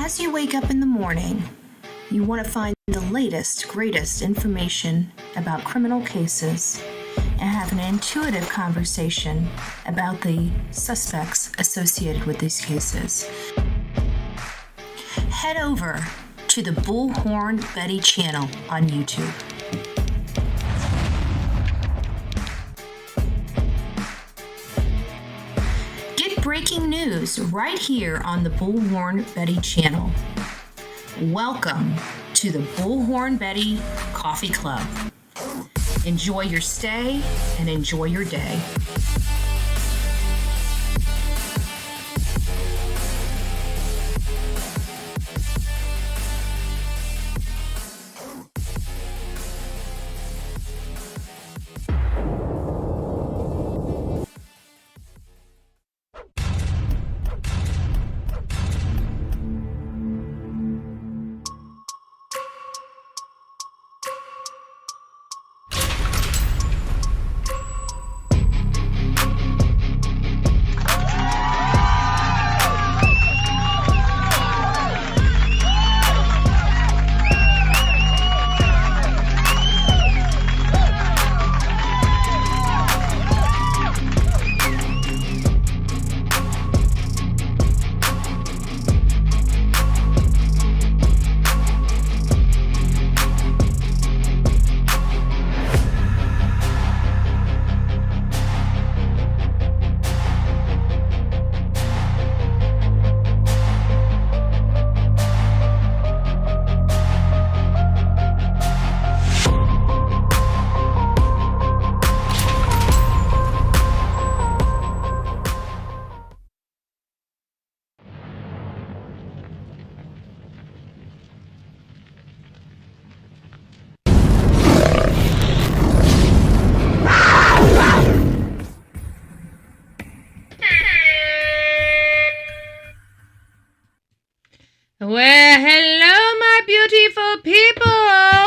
As you wake up in the morning, you want to find the latest, greatest information about criminal cases and have an intuitive conversation about the suspects associated with these cases. Head over to the Bullhorn Betty channel on YouTube. Get breaking news right here on the Bullhorn Betty channel. Welcome to the Bullhorn Betty Coffee Club. Enjoy your stay and enjoy your day. Well, hello, my beautiful people.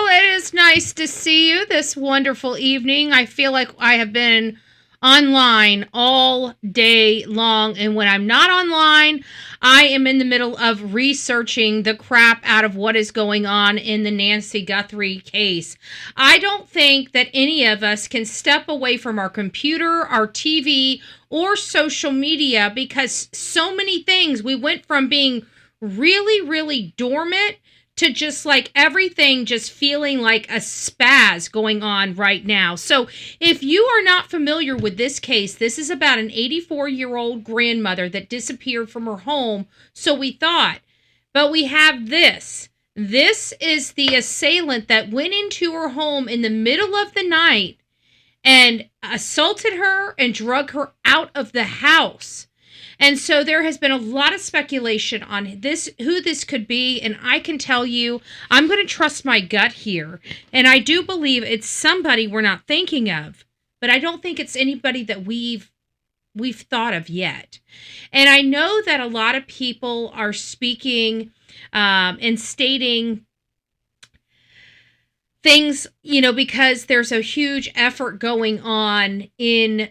It is nice to see you this wonderful evening. I feel like I have been online all day long, and when I'm not online, I am in the middle of researching the crap out of what is going on in the Nancy Guthrie case. I don't think that any of us can step away from our computer, our TV, or social media because so many things, we went from being really dormant to just like everything just feeling like a spaz going on right now. So if you are not familiar with this case, this is about an 84-year-old grandmother that disappeared from her home, so we thought. But we have this. This is the assailant that went into her home in the middle of the night and assaulted her and drug her out of the house. And so there has been a lot of speculation on this, who this could be, and I can tell you, I'm going to trust my gut here. And I do believe it's somebody we're not thinking of, but I don't think it's anybody that we've thought of yet. And I know that a lot of people are speaking and stating things, because there's a huge effort going on in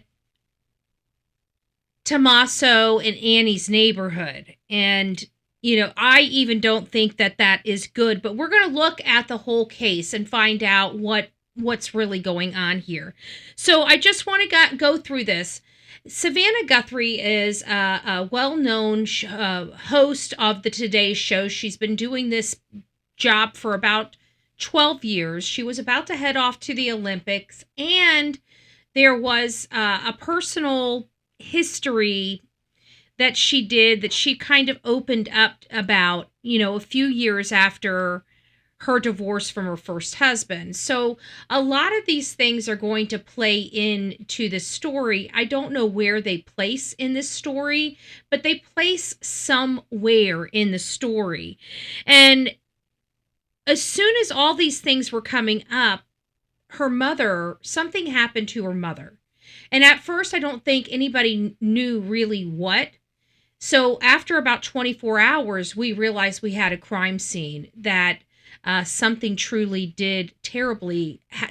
Tommaso and Annie's neighborhood. And, I even don't think that that is good, but we're going to look at the whole case and find out what's really going on here. So I just want to go through this. Savannah Guthrie is a well-known host of the Today Show. She's been doing this job for about 12 years. She was about to head off to the Olympics, and there was a personal history that she did that she kind of opened up about, a few years after her divorce from her first husband. So a lot of these things are going to play into the story. I don't know where they place in this story, but they place somewhere in the story. And as soon as all these things were coming up, something happened to her mother. And at first, I don't think anybody knew really what. So after about 24 hours, we realized we had a crime scene that something truly did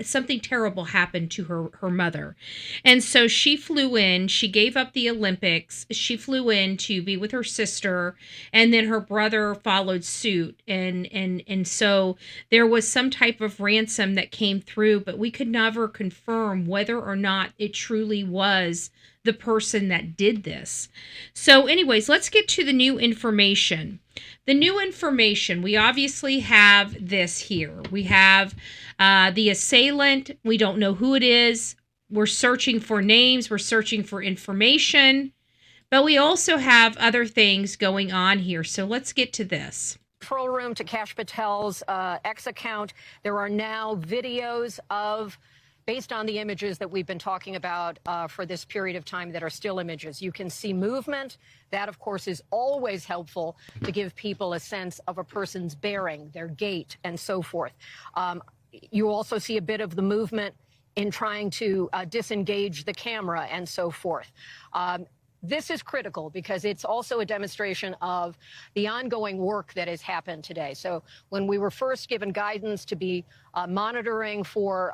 something terrible happened to her mother. And so she flew in, she gave up the Olympics, she flew in to be with her sister, and then her brother followed suit. And so there was some type of ransom that came through, but we could never confirm whether or not it truly was the person that did this. So anyways, let's get to the new information. The new information, we obviously have this here. We have the assailant. We don't know who it is. We're searching for names. We're searching for information. But we also have other things going on here. So let's get to this. Control room to Kash Patel's X account. There are now videos of, based on the images that we've been talking about for this period of time that are still images. You can see movement. That, of course, is always helpful to give people a sense of a person's bearing, their gait, and so forth. You also see a bit of the movement in trying to disengage the camera and so forth. This is critical because it's also a demonstration of the ongoing work that has happened today. So when we were first given guidance to be monitoring for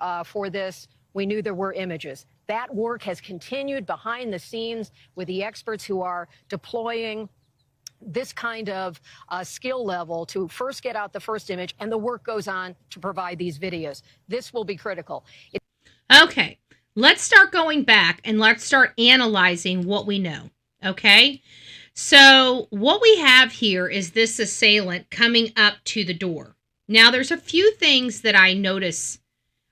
this, we knew there were images. That work has continued behind the scenes with the experts who are deploying this kind of skill level to first get out the first image, and the work goes on to provide these videos. This will be critical. Okay. Let's start going back and let's start analyzing what we know, okay? So what we have here is this assailant coming up to the door. Now, there's a few things that I notice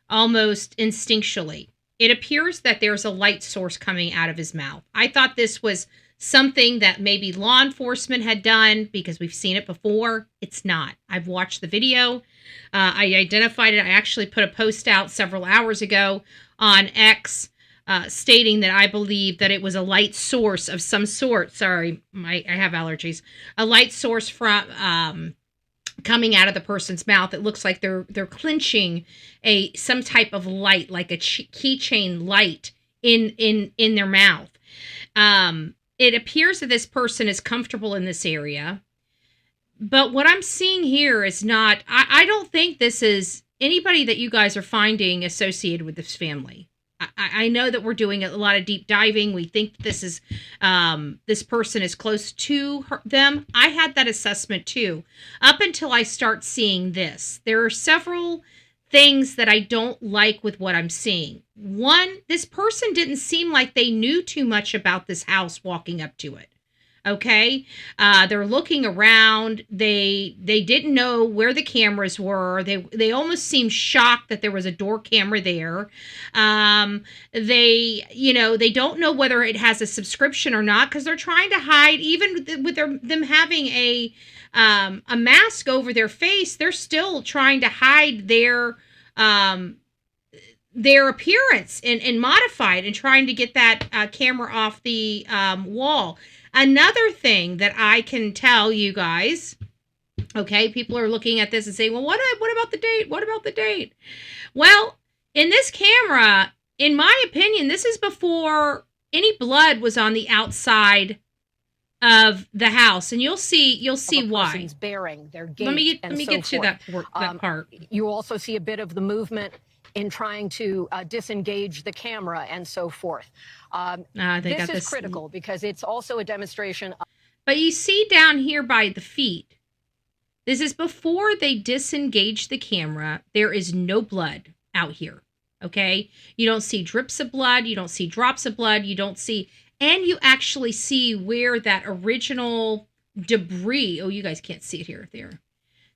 almost instinctually. It appears that there's a light source coming out of his mouth. I thought this was something that maybe law enforcement had done because we've seen it before. It's not. I've watched the video. I identified it. I actually put a post out several hours ago on X stating that I believe that it was a light source of some sort. Sorry, I have allergies. A light source from coming out of the person's mouth. It looks like they're clenching some type of light, like a keychain light in their mouth. It appears that this person is comfortable in this area. But what I'm seeing here is not, I don't think this is anybody that you guys are finding associated with this family. I know that we're doing a lot of deep diving. We think this is, this person is close to them. I had that assessment too, up until I start seeing this. There are several things that I don't like with what I'm seeing. One, this person didn't seem like they knew too much about this house walking up to it. Okay, they're looking around. They didn't know where the cameras were. They almost seemed shocked that there was a door camera there. They don't know whether it has a subscription or not because they're trying to hide. Even with them having a mask over their face, they're still trying to hide their appearance and modify it and trying to get that camera off the wall. Another thing that I can tell you guys, okay, people are looking at this and saying, well, what about the date? What about the date? Well, in this camera, in my opinion, this is before any blood was on the outside of the house, and you'll see why. Bearing, their gait, let me get so to that part. You also see a bit of the movement in trying to disengage the camera and so forth. This is critical because it's also a demonstration. But you see down here by the feet, this is before they disengage the camera. There is no blood out here, okay? You don't see drips of blood. You don't see drops of blood. You don't see, and you actually see where that original debris, oh, you guys can't see it here, there.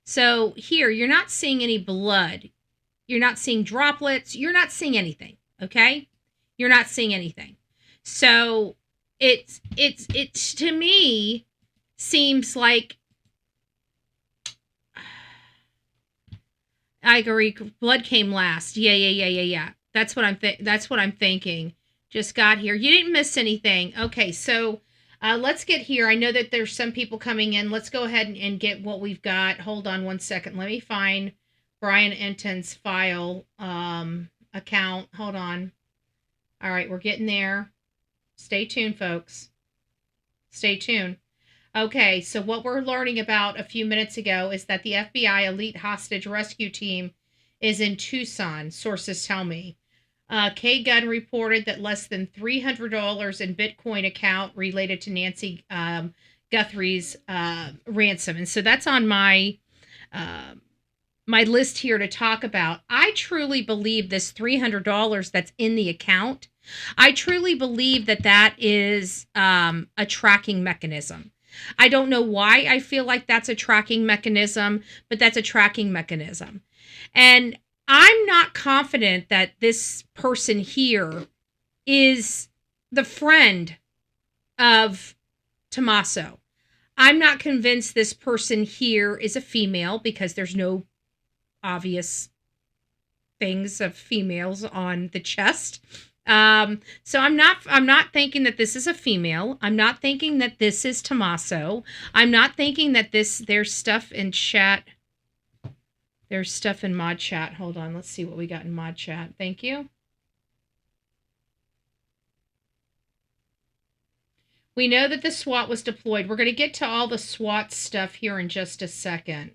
So here, you're not seeing any blood. You're not seeing droplets. You're not seeing anything, okay? You're not seeing anything. So it to me seems like, I agree, blood came last. Yeah. That's what I'm thinking. Just got here. You didn't miss anything. Okay, so let's get here. I know that there's some people coming in. Let's go ahead and get what we've got. Hold on one second. Let me find Brian Enton's file account. Hold on. All right, we're getting there. Stay tuned, folks. Stay tuned. Okay, so what we're learning about a few minutes ago is that the FBI elite hostage rescue team is in Tucson, sources tell me. K Gunn reported that less than $300 in Bitcoin account related to Nancy Guthrie's ransom. And so that's on uh, my list here to talk about. I truly believe this $300 that's in the account, I truly believe that that is a tracking mechanism. I don't know why I feel like that's a tracking mechanism, but that's a tracking mechanism. And I'm not confident that this person here is the friend of Tommaso. I'm not convinced this person here is a female because there's no obvious things of females on the chest. So I'm not thinking that this is a female. I'm not thinking that this is Tommaso. I'm not thinking that there's stuff in chat. There's stuff in mod chat. Hold on. Let's see what we got in mod chat. Thank you. We know that the SWAT was deployed. We're going to get to all the SWAT stuff here in just a second.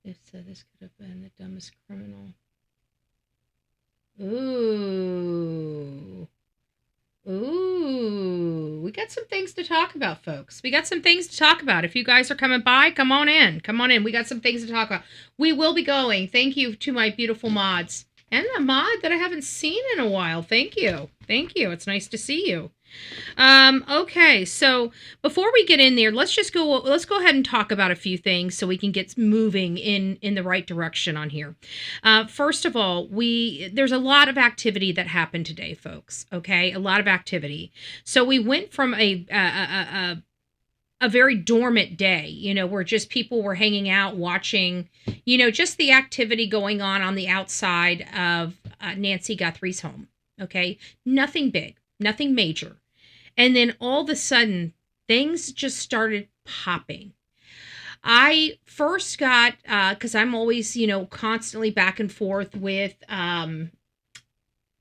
If so, this could have been the dumbest criminal. Ooh. We got some things to talk about, folks. We got some things to talk about. If you guys are coming by, come on in. Come on in. We got some things to talk about. We will be going. Thank you to my beautiful mods. And a mod that I haven't seen in a while. Thank you. Thank you. It's nice to see you. Okay, so before we get in there, let's go ahead and talk about a few things so we can get moving in the right direction on here. First of all, there's a lot of activity that happened today, folks. Okay, a lot of activity. So we went from a very dormant day, where just people were hanging out, watching, just the activity going on the outside of Nancy Guthrie's home. Okay, nothing big, nothing major. And then all of a sudden, things just started popping. I first got, because I'm always, constantly back and forth with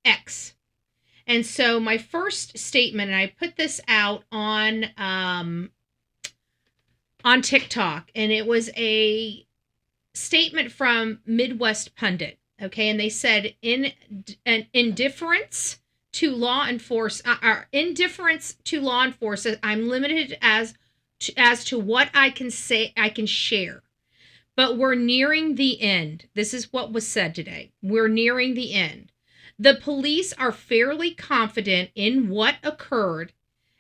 X. And so my first statement, and I put this out on TikTok, and it was a statement from Midwest Pundit. Okay, and they said, indifference to law enforcement, I'm limited as to what I can say, I can share. But we're nearing the end. This is what was said today. We're nearing the end. The police are fairly confident in what occurred,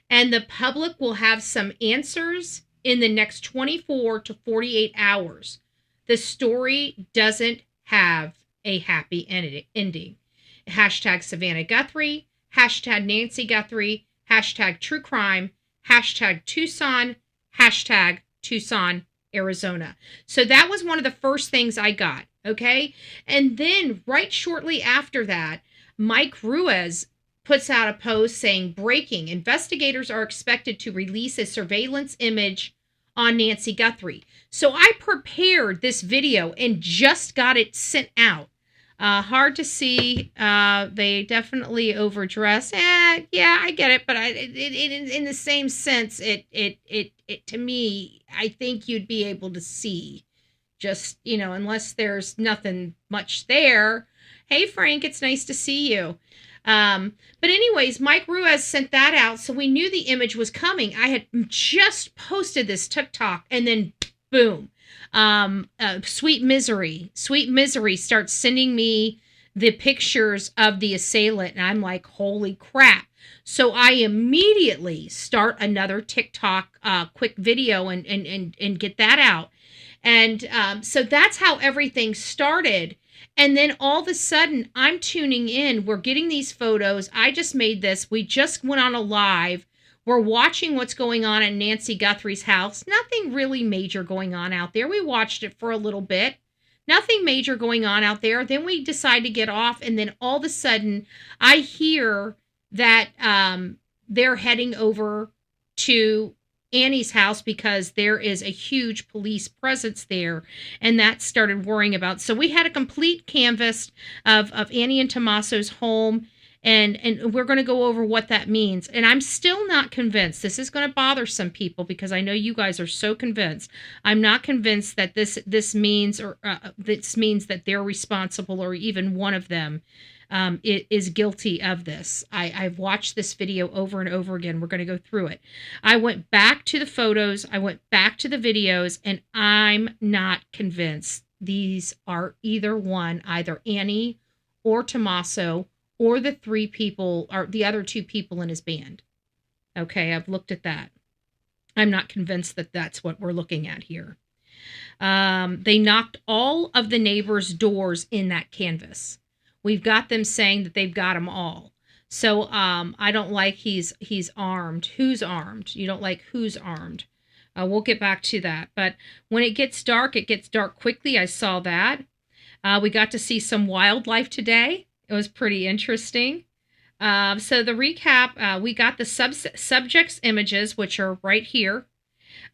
and the public will have some answers in the next 24 to 48 hours. The story doesn't have a happy ending. Hashtag Savannah Guthrie, hashtag Nancy Guthrie, hashtag true crime, hashtag Tucson, hashtag Tucson, Arizona. So that was one of the first things I got. Okay. And then right shortly after that, Mike Ruiz puts out a post saying, breaking, investigators are expected to release a surveillance image on Nancy Guthrie. So I prepared this video and just got it sent out. Hard to see. They definitely overdress. Yeah, I get it, but in the same sense, it to me, I think you'd be able to see, just unless there's nothing much there. Hey, Frank, it's nice to see you. But anyways, Mike Ruiz sent that out, so we knew the image was coming. I had just posted this TikTok, and then boom. Sweet Misery starts sending me the pictures of the assailant, and I'm like, holy crap. So I immediately start another TikTok quick video and get that out. And so that's how everything started. And then all of a sudden, I'm tuning in. We're getting these photos. I just made this. We just went on a live. We're watching what's going on at Nancy Guthrie's house. Nothing really major going on out there. We watched it for a little bit. Nothing major going on out there. Then we decide to get off. And then all of a sudden, I hear that they're heading over to Annie's house because there is a huge police presence there, and that started worrying about. So we had a complete canvas of Annie and Tommaso's home, and we're going to go over what that means. And I'm still not convinced. This is going to bother some people because I know you guys are so convinced. I'm not convinced that this means that they're responsible, or even one of them is guilty of this. I've watched this video over and over again. We're going to go through it. I went back to the photos. I went back to the videos, and I'm not convinced these are either Annie or Tommaso or the three people, or the other two people in his band. Okay, I've looked at that. I'm not convinced that that's what we're looking at here. They knocked all of the neighbors' doors in that canvas. We've got them saying that they've got them all. So I don't like he's armed. Who's armed? You don't like who's armed. We'll get back to that. But when it gets dark quickly. I saw that. We got to see some wildlife today. It was pretty interesting. So the recap, we got the subjects images, which are right here.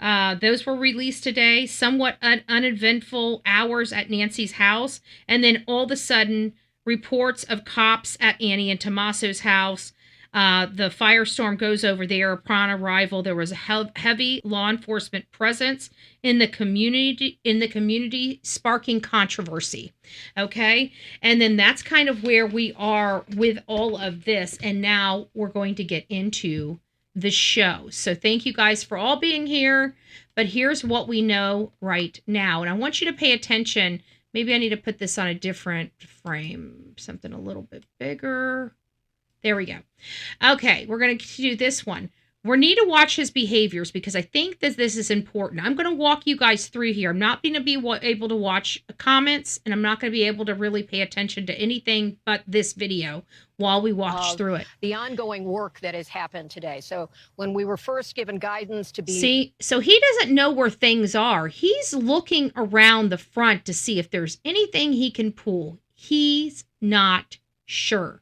Those were released today. Somewhat uneventful hours at Nancy's house. And then all of a sudden, reports of cops at Annie and Tommaso's house. The firestorm goes over there. Upon arrival, there was a heavy law enforcement presence in the community, sparking controversy. Okay, and then that's kind of where we are with all of this. And now we're going to get into the show. So thank you guys for all being here. But here's what we know right now, and I want you to pay attention. Maybe I need to put this on a different frame, something a little bit bigger. There we go. Okay, we're going to do this one. We need to watch his behaviors because I think that this is important. I'm going to walk you guys through here. I'm not going to be able to watch comments, and I'm not going to be able to really pay attention to anything but this video while we watch through it. The ongoing work that has happened today. So when we were first given guidance to be... See, so he doesn't know where things are. He's looking around the front to see if there's anything he can pull. He's not sure.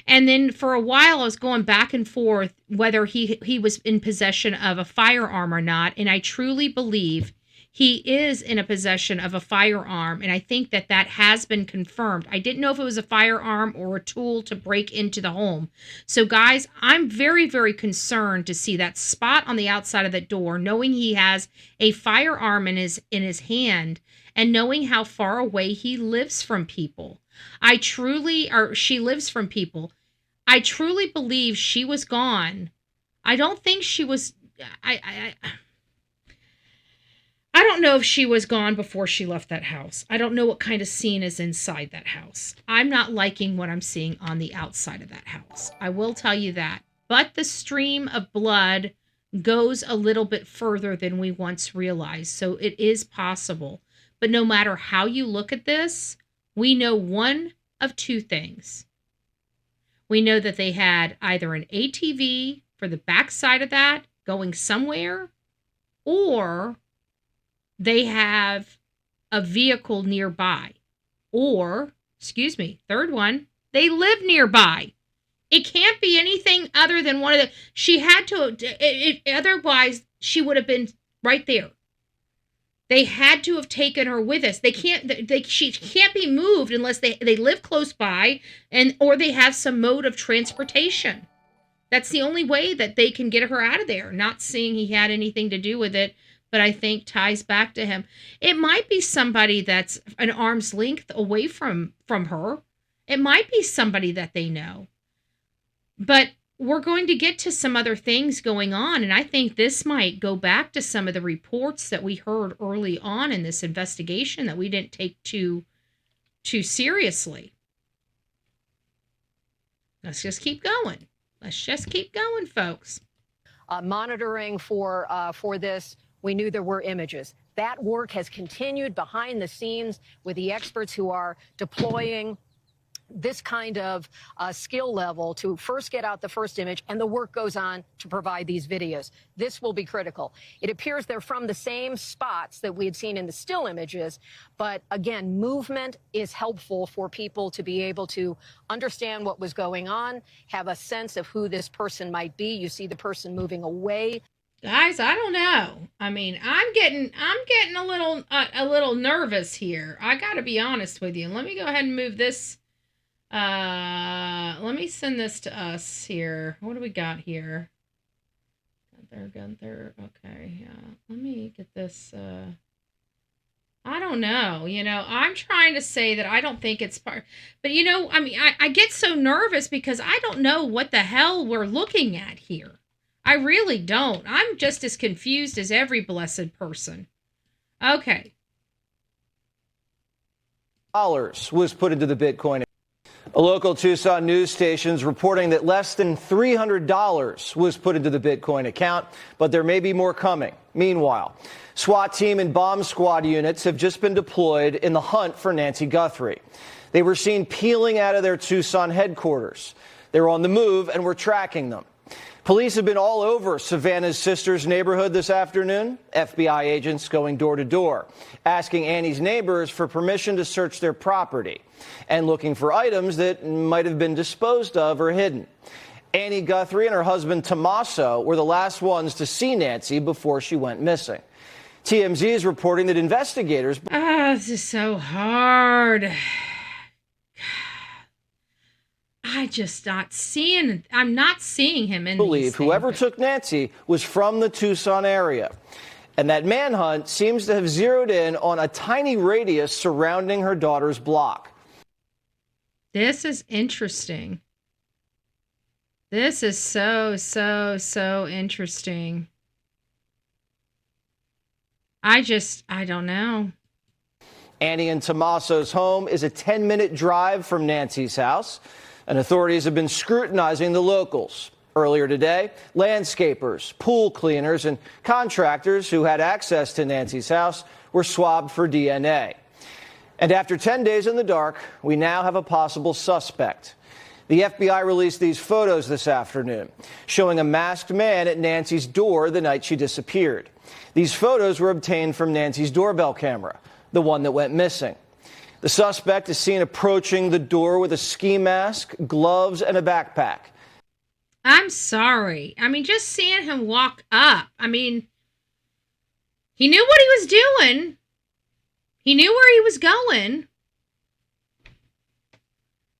And then for a while, I was going back and forth whether he was in possession of a firearm or not. And I truly believe he is in a possession of a firearm. And I think that has been confirmed. I didn't know if it was a firearm or a tool to break into the home. So guys, I'm very, very concerned to see that spot on the outside of the door, knowing he has a firearm in his hand and knowing how far away he lives from people. She lives from people. I truly believe she was gone. I don't think she was, I don't know if she was gone before she left that house. I don't know what kind of scene is inside that house. I'm not liking what I'm seeing on the outside of that house. I will tell you that. But the stream of blood goes a little bit further than we once realized. So it is possible. But no matter how you look at this, we know one of two things. We know that they had either an ATV for the backside of that going somewhere, or they have a vehicle nearby. Or, third one, they live nearby. It can't be anything other than one of the... She had to... otherwise, she would have been right there. They had to have taken her with us. She can't be moved unless they live close by or they have some mode of transportation. That's the only way that they can get her out of there. Not seeing he had anything to do with it, but I think ties back to him. It might be somebody that's an arm's length away from her. It might be somebody that they know. But we're going to get to some other things going on, and I think this might go back to some of the reports that we heard early on in this investigation that we didn't take too seriously. Let's just keep going. Folks. Monitoring for this, we knew there were images. That work has continued behind the scenes with the experts who are deploying this kind of skill level to first get out the first image, and the work goes on to provide these videos. This will be critical. It appears they're from the same spots that we had seen in the still images, but again, movement is helpful for people to be able to understand what was going on, have a sense of who this person might be. You see the person moving away. Guys, I don't know. I mean, I'm getting a little nervous here. I got to be honest with you. Let me go ahead and move this. Let me send this to us here. What do we got here? Gunther. Okay, yeah. Let me get this. I don't know. I'm trying to say that I don't think it's part. But I mean, I get so nervous because I don't know what the hell we're looking at here. I really don't. I'm just as confused as every blessed person. Okay. Dollars was put into the Bitcoin. A local Tucson news station's reporting that less than $300 was put into the Bitcoin account, but there may be more coming. Meanwhile, SWAT team and bomb squad units have just been deployed in the hunt for Nancy Guthrie. They were seen peeling out of their Tucson headquarters. They're on the move, and we're tracking them. Police have been all over Savannah's sister's neighborhood this afternoon. FBI agents going door to door, asking Annie's neighbors for permission to search their property and looking for items that might have been disposed of or hidden. Annie Guthrie and her husband Tommaso were the last ones to see Nancy before she went missing. TMZ is reporting that investigators... This is so hard. I'm not seeing him in believe whoever took Nancy was from the Tucson area. And that manhunt seems to have zeroed in on a tiny radius surrounding her daughter's block. This is interesting. This is so interesting. I don't know. Annie and Tommaso's home is a 10-minute drive from Nancy's house, and authorities have been scrutinizing the locals. Earlier today, landscapers, pool cleaners, and contractors who had access to Nancy's house were swabbed for DNA. And after 10 days in the dark, we now have a possible suspect. The FBI released these photos this afternoon, showing a masked man at Nancy's door the night she disappeared. These photos were obtained from Nancy's doorbell camera, the one that went missing. The suspect is seen approaching the door with a ski mask, gloves, and a backpack. I'm sorry. I mean, just seeing him walk up. I mean, he knew what he was doing. He knew where he was going.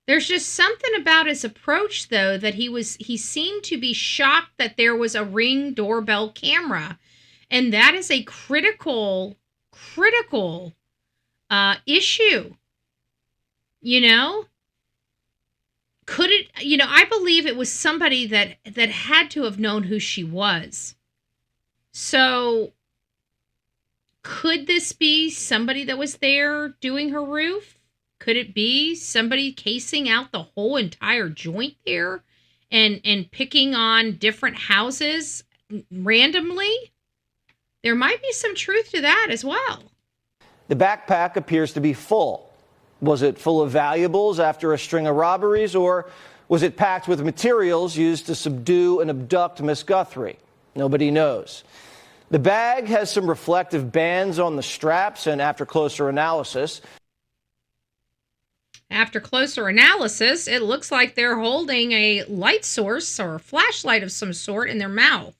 There's just something about his approach, though, that he seemed to be shocked that there was a Ring doorbell camera. And that is a critical issue. Could it, I believe it was somebody that had to have known who she was. So could this be somebody that was there doing her roof? Could it be somebody casing out the whole entire joint there and picking on different houses randomly? There might be some truth to that as well. The backpack appears to be full. Was it full of valuables after a string of robberies, or was it packed with materials used to subdue and abduct Miss Guthrie? Nobody knows. The bag has some reflective bands on the straps, and after closer analysis, it looks like they're holding a light source or a flashlight of some sort in their mouth.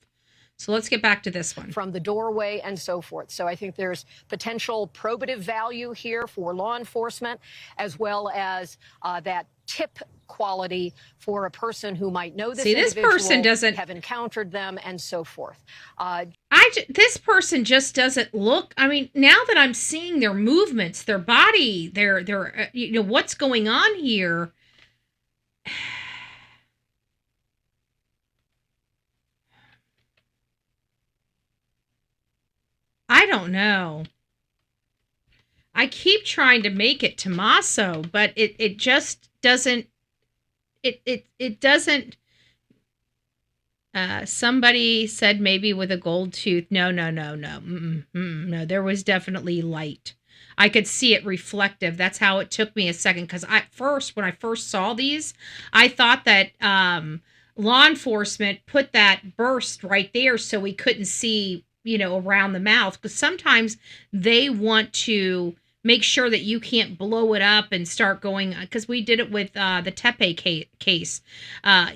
So let's get back to this one. From the doorway and so forth. So I think there's potential probative value here for law enforcement, as well as that tip quality for a person who might know this individual, this person doesn't have encountered them, and so forth. This person just doesn't look. I mean, now that I'm seeing their movements, their body, their what's going on here. I don't know. I keep trying to make it Tommaso, but it just doesn't. It doesn't. Somebody said maybe with a gold tooth. No. No, there was definitely light. I could see it reflective. That's how it took me a second. Because when I first saw these, I thought that law enforcement put that burst right there so we couldn't see, around the mouth. Because sometimes they want to make sure that you can't blow it up and start going, because we did it with the Tepe case.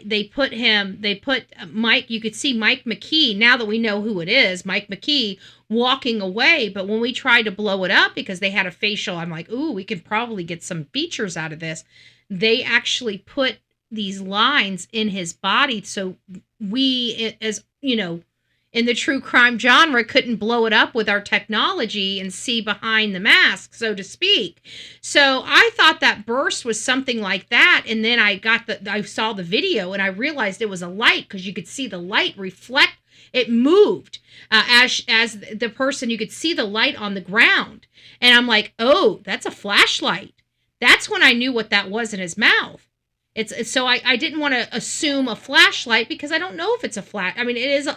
They put Mike, you could see Mike McKee, now that we know who it is, Mike McKee walking away. But when we tried to blow it up because they had a facial, I'm like, ooh, we could probably get some features out of this. They actually put these lines in his body. So we, as you know, in the true crime genre, couldn't blow it up with our technology and see behind the mask, so to speak. So I thought that burst was something like that. And then I saw the video and I realized it was a light, because you could see the light reflect. It moved as the person, you could see the light on the ground. And I'm like, oh, that's a flashlight. That's when I knew what that was in his mouth. So I didn't want to assume a flashlight, because I don't know if it's a flash. I mean, it is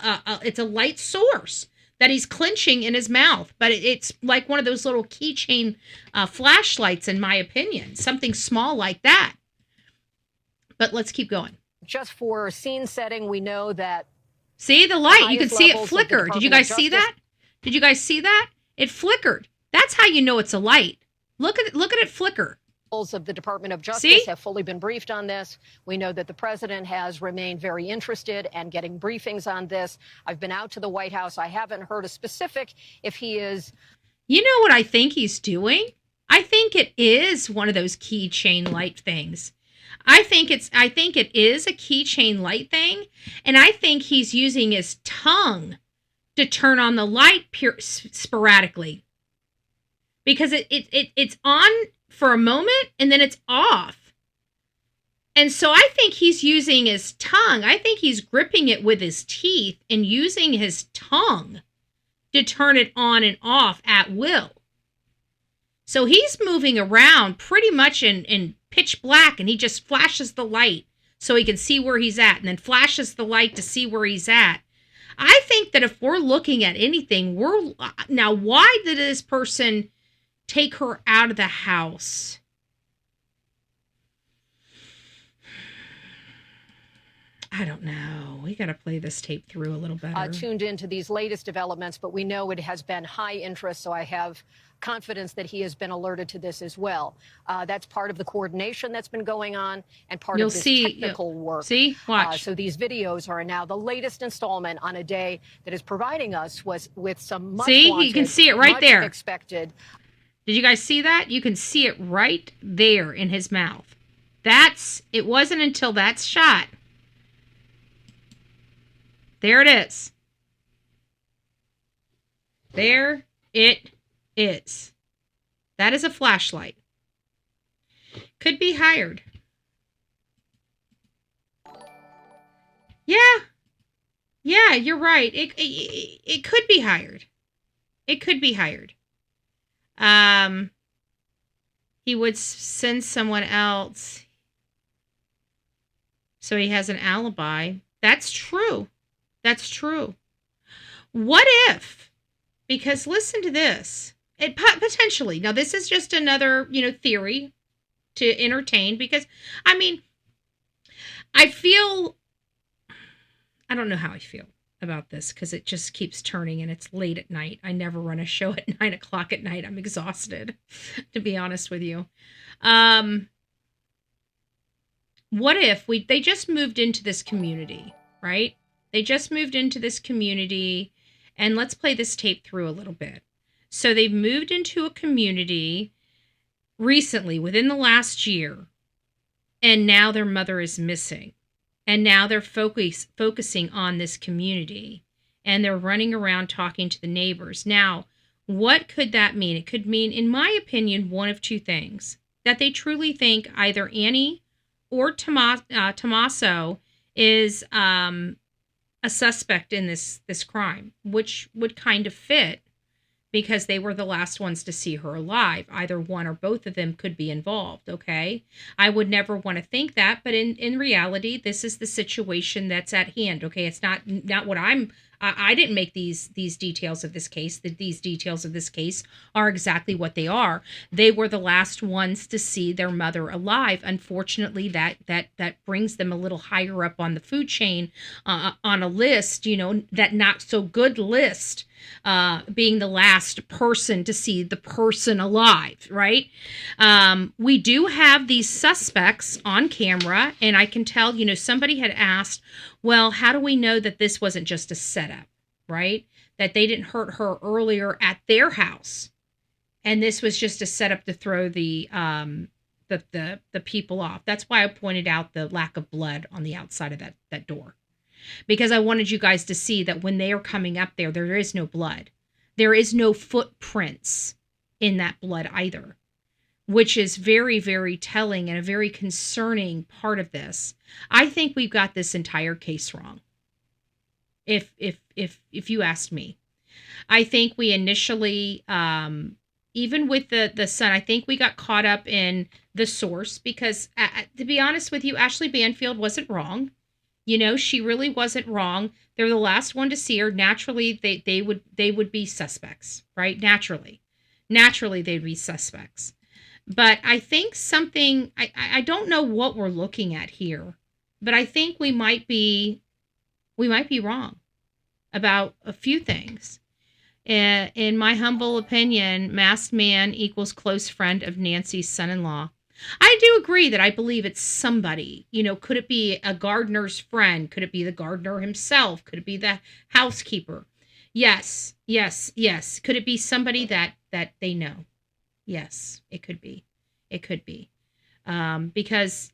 it's a light source that he's clenching in his mouth, but it's like one of those little keychain flashlights, in my opinion, something small like that. But let's keep going. Just for scene setting, we know that. See the light? You can see it flicker. Did you guys see that? Did you guys see that? It flickered. That's how you know it's a light. Look at it flicker. Of the Department of Justice have fully been briefed on this. We know that the president has remained very interested and getting briefings on this. I've been out to the White House. I haven't heard a specific if he is. You know what I think he's doing? I think it is one of those keychain light things. I think it is a keychain light thing, and I think he's using his tongue to turn on the light sporadically. Because it's on for a moment and then it's off. And so I think he's using his tongue. I think he's gripping it with his teeth and using his tongue to turn it on and off at will. So he's moving around pretty much in pitch black, and he just flashes the light so he can see where he's at, and then flashes the light to see where he's at. I think that if we're looking at anything, now, why did this person take her out of the house? I don't know. We got to play this tape through a little better. Tuned into these latest developments, but we know it has been high interest, so I have confidence that he has been alerted to this as well. That's part of the coordination that's been going on and part of this technical work. See? Watch. So these videos are now the latest installment on a day that is providing us with some much wanted, you can see it right there. Expected. Did you guys see that? You can see it right there in his mouth. It wasn't until that's shot. There it is. There it is. That is a flashlight. Could be hired. Yeah, you're right. It could be hired. It could be hired. He would send someone else so he has an alibi. That's true. That's true. What if, because listen to this, it potentially, now this is just another, theory to entertain, because, I mean, I don't know how I feel about this, because it just keeps turning and it's late at night. I never run a show at 9 o'clock at night. I'm exhausted, to be honest with you. What if they just moved into this community, right? They just moved into this community, and let's play this tape through a little bit. So they've moved into a community recently, within the last year, and now their mother is missing. And now they're focusing on this community, and they're running around talking to the neighbors. Now, what could that mean? It could mean, in my opinion, one of two things. That they truly think either Annie or Tommaso is a suspect in this crime, which would kind of fit, because they were the last ones to see her alive. Either one or both of them could be involved, okay? I would never want to think that, but in reality, this is the situation that's at hand, okay? It's not what I'm I didn't make these details of this case. These details of this case are exactly what they are. They were the last ones to see their mother alive. Unfortunately, that brings them a little higher up on the food chain, on a list, that not so good list, being the last person to see the person alive, right? We do have these suspects on camera, and I can tell, somebody had asked, well, how do we know that this wasn't just a setup, right? That they didn't hurt her earlier at their house, and this was just a setup to throw the people off. That's why I pointed out the lack of blood on the outside of that door, because I wanted you guys to see that when they are coming up there, there is no blood. There is no footprints in that blood either, which is very, very telling and a very concerning part of this. I think we've got this entire case wrong. If you asked me, I think we initially, even with the son, I think we got caught up in the source because, to be honest with you, Ashley Banfield wasn't wrong. She really wasn't wrong. They're the last one to see her. Naturally, they would be suspects, right? Naturally, they'd be suspects. But I think something, I don't know what we're looking at here, but I think we might be wrong about a few things. In my humble opinion, masked man equals close friend of Nancy's son-in-law. I do agree that I believe it's somebody. Could it be a gardener's friend? Could it be the gardener himself? Could it be the housekeeper? Yes. Could it be somebody that they know? Yes, it could be. Because,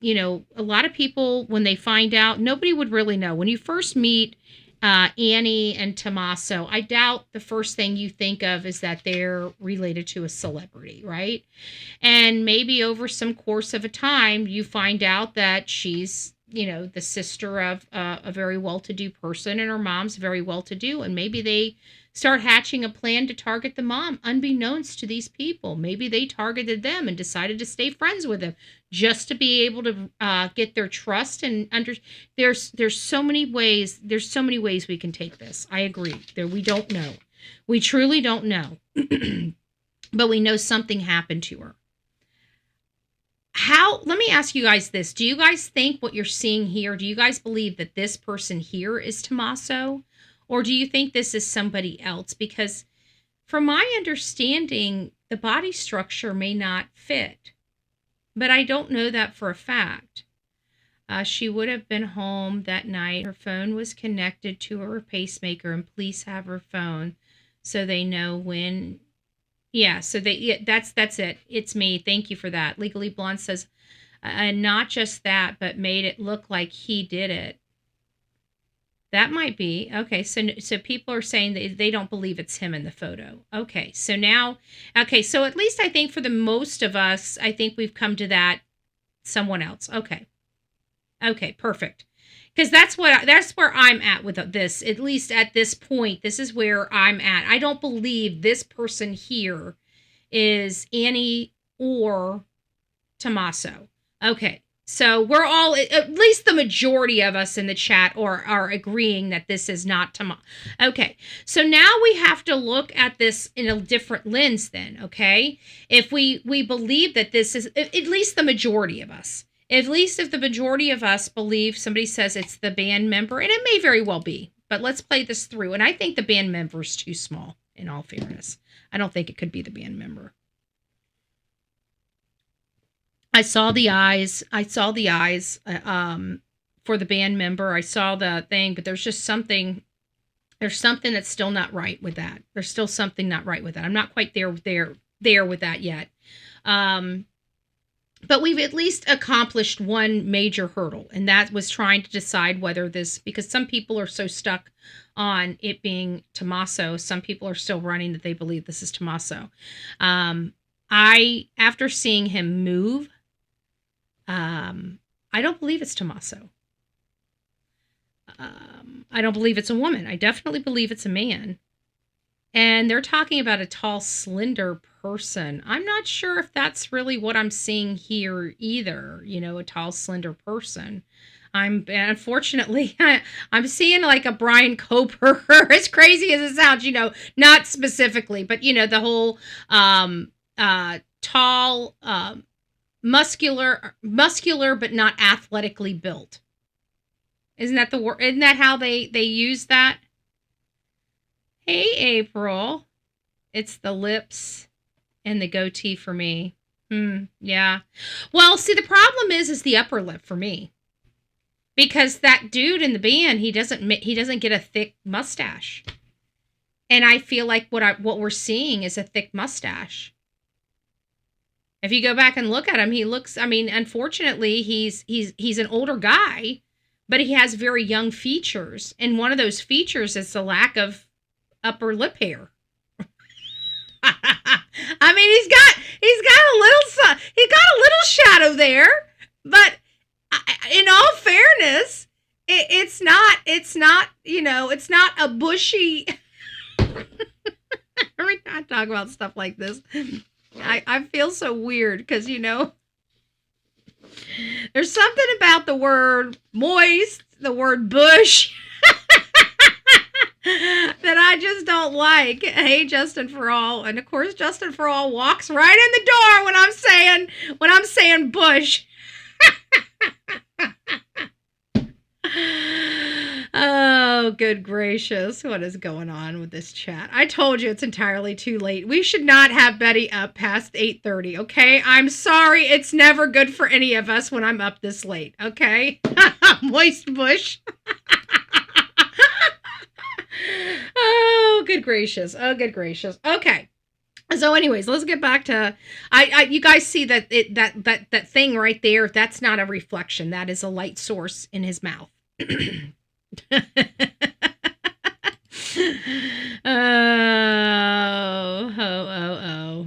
a lot of people, when they find out, nobody would really know. When you first meet Annie and Tommaso, I doubt the first thing you think of is that they're related to a celebrity, right? And maybe over some course of a time, you find out that she's, the sister of a very well-to-do person, and her mom's very well-to-do, and maybe they start hatching a plan to target the mom unbeknownst to these people. Maybe they targeted them and decided to stay friends with them just to be able to get their trust. And there's so many ways we can take this. I agree. We don't know. We truly don't know. But we know something happened to her. Let me ask you guys this. Do you guys think what you're seeing here, do you guys believe that this person here is Tommaso? Or do you think this is somebody else? Because from my understanding, the body structure may not fit. But I don't know that for a fact. She would have been home that night. Her phone was connected to her pacemaker, and police have her phone so they know when. Yeah, so that's it. It's me. Thank you for that. Legally Blonde says, and not just that, but made it look like he did it. That might be. Okay, so people are saying that they don't believe it's him in the photo. Okay, so at least I think for the most of us, I think we've come to that someone else. Okay, perfect. Because that's where I'm at with this. At least at this point, this is where I'm at. I don't believe this person here is Annie or Tommaso. Okay. So we're all, at least the majority of us in the chat are agreeing that this is not Tommaso. Okay, so now we have to look at this in a different lens then, okay? If we believe that this is, at least the majority of us, at least if the majority of us believe, somebody says it's the band member, and it may very well be, but let's play this through. And I think the band member is too small, in all fairness. I don't think it could be the band member. I saw the eyes for the band member. I saw the thing, but there's something that's still not right with that. There's still something not right with that. I'm not quite there with that yet. But we've at least accomplished one major hurdle, and that was trying to decide whether this, because some people are so stuck on it being Tommaso, some people are still running that they believe this is Tommaso. After seeing him move, I don't believe it's Tommaso. I don't believe it's a woman. I definitely believe it's a man. And they're talking about a tall, slender person. I'm not sure if that's really what I'm seeing here either. A tall, slender person. Unfortunately, I'm seeing like a Brian Koberger, as crazy as it sounds, not specifically, but the whole tall, muscular, but not athletically built. Isn't that the word? Isn't that how they use that? Hey, April. It's the lips and the goatee for me. Yeah. Well, see, the problem is the upper lip for me. Because that dude in the band, he doesn't get a thick mustache. And I feel like what we're seeing is a thick mustache. If you go back and look at him, he looks, unfortunately, he's an older guy, but he has very young features. And one of those features is the lack of upper lip hair. He's got a little shadow there, but in all fairness, it's not a bushy. Every time I talk about stuff like this, I feel so weird because, there's something about the word moist, the word bush, that I just don't like. Hey, Justin for All. And of course, Justin for All walks right in the door when I'm saying bush. Oh, good gracious. What is going on with this chat? I told you it's entirely too late. We should not have Betty up past 8:30, okay? I'm sorry. It's never good for any of us when I'm up this late, okay? Moist bush. Oh, good gracious. Okay. So anyways, let's get back to, you guys see that that thing right there, that's not a reflection. That is a light source in his mouth. Oh.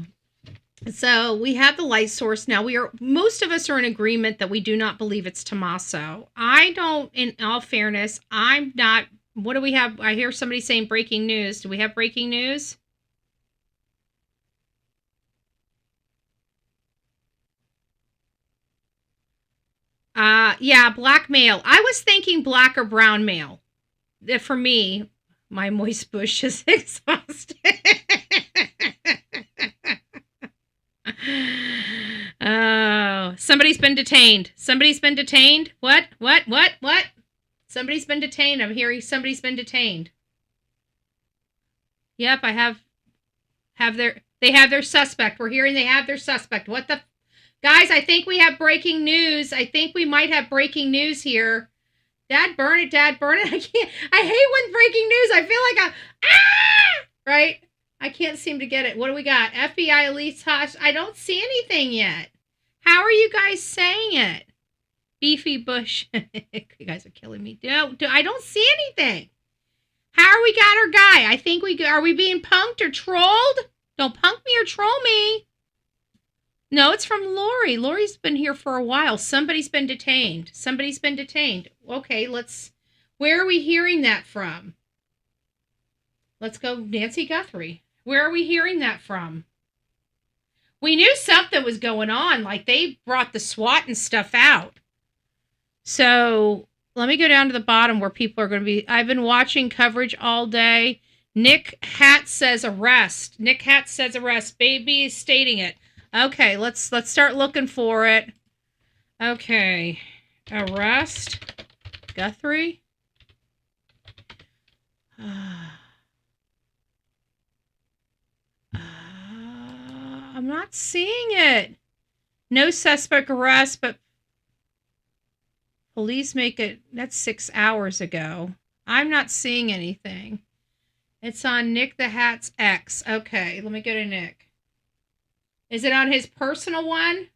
So we have the light source. Now most of us are in agreement that we do not believe it's Tommaso. I don't, in all fairness, I'm not. What do we have? I hear somebody saying breaking news. Do we have breaking news? Yeah, black male. I was thinking black or brown male. For me, my moist bush is exhausted. Oh, somebody's been detained. What? Somebody's been detained. I'm hearing somebody's been detained. Yep, they have their suspect. We're hearing they have their suspect. What the guys, I think we have breaking news. I think we might have breaking news here. Dad burn it. I hate when breaking news. I feel like right? I can't seem to get it. What do we got? FBI Elise Hosh. I don't see anything yet. How are you guys saying it? Beefy Bush. You guys are killing me. I don't see anything. How are we got our guy? I think are we being punked or trolled? Don't punk me or troll me. No, it's from Lori. Lori's been here for a while. Somebody's been detained. Okay, where are we hearing that from? Let's go Nancy Guthrie. Where are we hearing that from? We knew something was going on. Like they brought the SWAT and stuff out. So let me go down to the bottom where people are going to be. I've been watching coverage all day. Nick Hatt says arrest. Baby is stating it. Okay, let's start looking for it. Okay. Arrest Guthrie. I'm not seeing it. No suspect arrest, but police make it. That's 6 hours ago. I'm not seeing anything. It's on Nick the Hat's X. Okay, let me go to Nick. Is it on his personal one?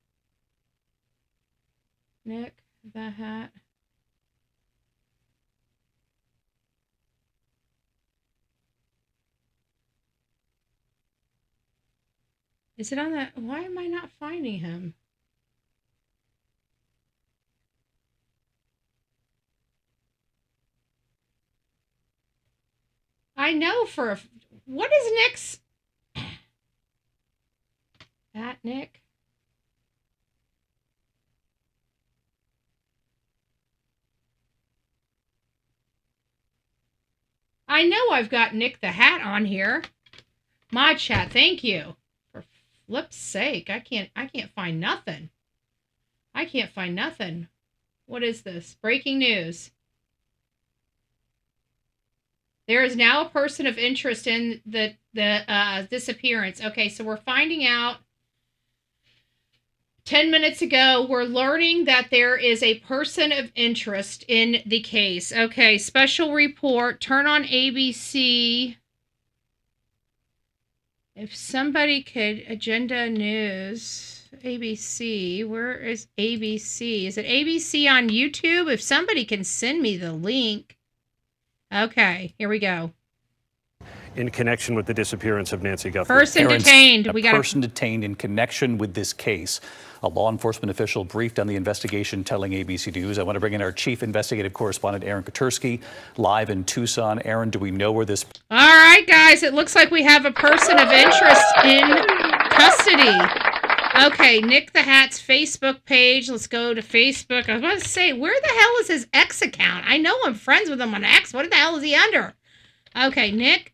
Nick the Hat. Is it on that? Why am I not finding him? I know what is Nick's? That Nick? I know I've got Nick the Hat on here. Mod chat, thank you. For flip's sake, I can't find nothing. I can't find nothing. What is this? Breaking news. There is now a person of interest in the disappearance. Okay, so we're finding out 10 minutes ago, we're learning that there is a person of interest in the case. Okay, special report, turn on ABC. If somebody could, agenda news, ABC, where is ABC? Is it ABC on YouTube? If somebody can send me the link. Okay, here we go. In connection with the disappearance of Nancy Guthrie. Person detained. A person detained in connection with this case. A law enforcement official briefed on the investigation, telling ABC News. I want to bring in our chief investigative correspondent, Aaron Koturski, live in Tucson. Aaron, do we know where this... All right, guys, it looks like we have a person of interest in custody. Okay, Nick the Hat's Facebook page. Let's go to Facebook. I was about to say, where the hell is his X account? I know I'm friends with him on X. What the hell is he under? Okay, Nick.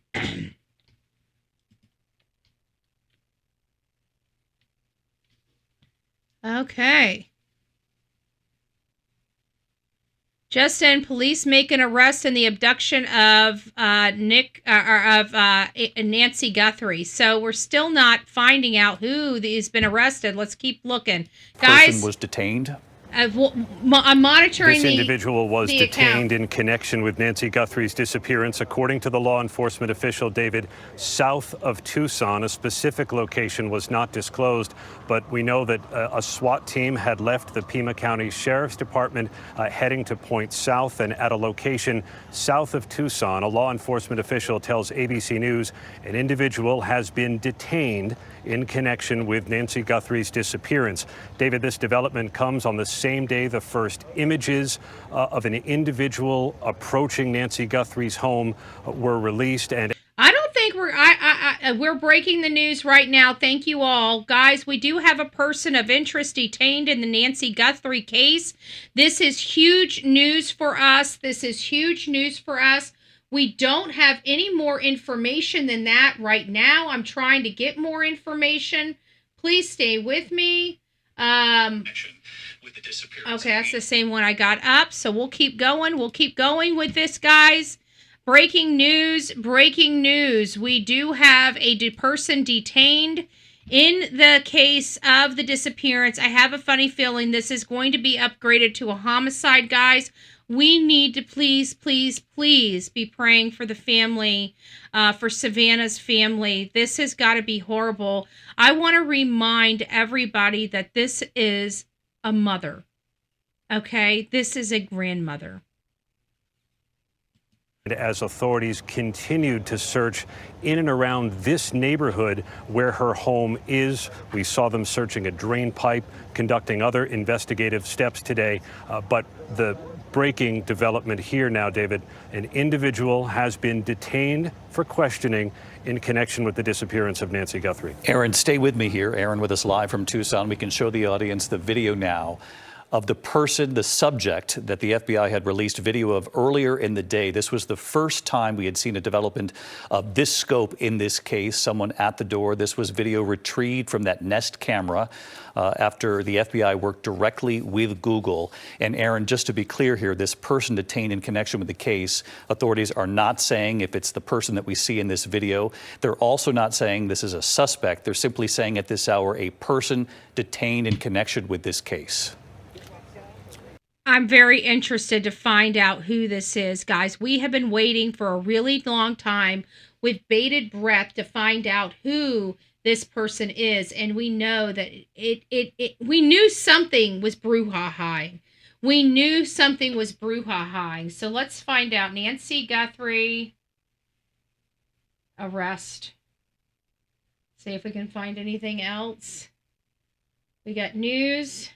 Okay. Just in, police make an arrest in the abduction of Nancy Guthrie. So we're still not finding out who has been arrested. Let's keep looking, guys. Person was detained. I'm monitoring this individual was the detained account. in connection with Nancy Guthrie's disappearance, according to the law enforcement official, David, south of Tucson. A specific location was not disclosed, but we know that a SWAT team had left the Pima County Sheriff's Department heading to point south, and at a location south of Tucson, a law enforcement official tells ABC News an individual has been detained in connection with Nancy Guthrie's disappearance. David, this development comes on the same day the first images of an individual approaching Nancy Guthrie's home were released. And I don't think we're breaking the news right now. Thank you all. Guys, we do have a person of interest detained in the Nancy Guthrie case. This is huge news for us. We don't have any more information than that right now. I'm trying to get more information. Please stay with me. Okay, that's the same one I got up. So we'll keep going. With this, guys. Breaking news. We do have a person detained in the case of the disappearance. I have a funny feeling this is going to be upgraded to a homicide, guys. We need to please be praying for the family, for Savannah's family. This has got to be horrible. I want to remind everybody that this is a mother, okay? This is a grandmother. as authorities continued to search in and around this neighborhood where her home is. We saw them searching a drain pipe, conducting other investigative steps today. But the breaking development here now, David, an individual has been detained for questioning in connection with the disappearance of Nancy Guthrie. Aaron, stay with me here. Aaron with us live from Tucson. We can show the audience the video now of the person, the subject that the FBI had released video of earlier in the day. This was the first time we had seen a development of this scope in this case, someone at the door. This was video retrieved from that Nest camera after the FBI worked directly with Google. And Aaron, just to be clear here, this person detained in connection with the case, authorities are not saying if it's the person that we see in this video. They're also not saying this is a suspect. They're simply saying at this hour, a person detained in connection with this case. I'm very interested to find out who this is, guys. We have been waiting for a really long time with bated breath to find out who this person is, and we know that we knew something was brouhaha. So let's find out. Nancy Guthrie arrest. See if we can find anything else. We got news.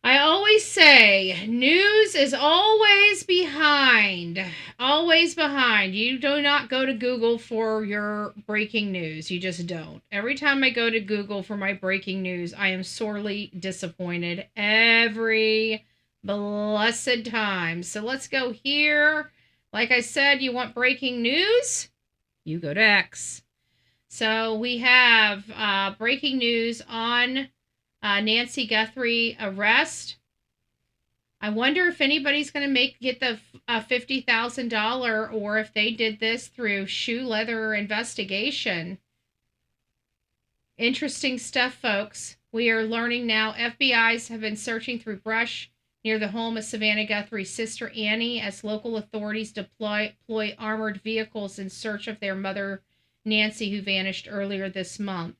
I always say, news is always behind. Always behind. You do not go to Google for your breaking news. You just don't. Every time I go to Google for my breaking news, I am sorely disappointed. Every Blessed times. So let's go here. Like I said, you want breaking news? You go to X. So we have breaking news on Nancy Guthrie arrest. I wonder if anybody's going to get the $50,000 or if they did this through shoe leather investigation. Interesting stuff, folks. We are learning now FBI's have been searching through brush near the home of Savannah Guthrie's sister Annie as local authorities deploy armored vehicles in search of their mother Nancy, who vanished earlier this month.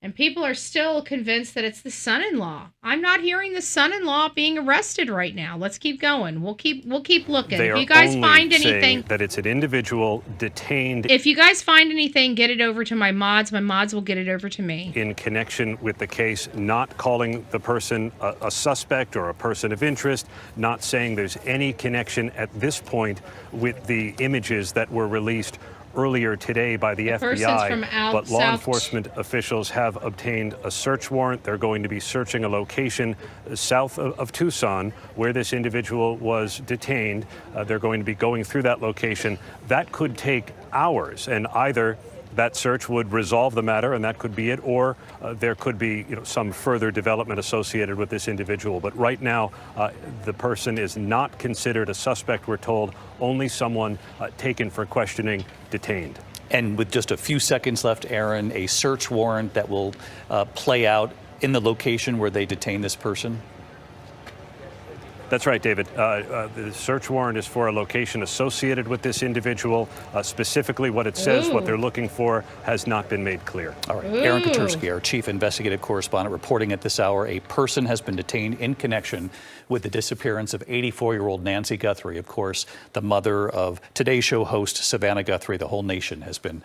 And people are still convinced that it's the son-in-law. I'm not hearing the son-in-law being arrested right now. Let's keep going. We'll keep looking. They if you guys find anything, saying that it's an individual detained. If you guys find anything, get it over to my mods. My mods will get it over to me. In connection with the case, not calling the person a suspect or a person of interest, not saying there's any connection at this point with the images that were released earlier today by the FBI, but law enforcement officials have obtained a search warrant. They're going to be searching a location south of Tucson where this individual was detained. They're going to be going through that location. That could take hours, and either that search would resolve the matter, and that could be it, or there could be some further development associated with this individual. But right now, the person is not considered a suspect, we're told, only someone taken for questioning, detained. And with just a few seconds left, Aaron, a search warrant that will play out in the location where they detain this person? That's right, David. The search warrant is for a location associated with this individual. Specifically what it says, what they're looking for, has not been made clear. All right. Aaron Katursky, our chief investigative correspondent, reporting at this hour, a person has been detained in connection with the disappearance of 84-year-old Nancy Guthrie, of course, the mother of Today Show host Savannah Guthrie. The whole nation has been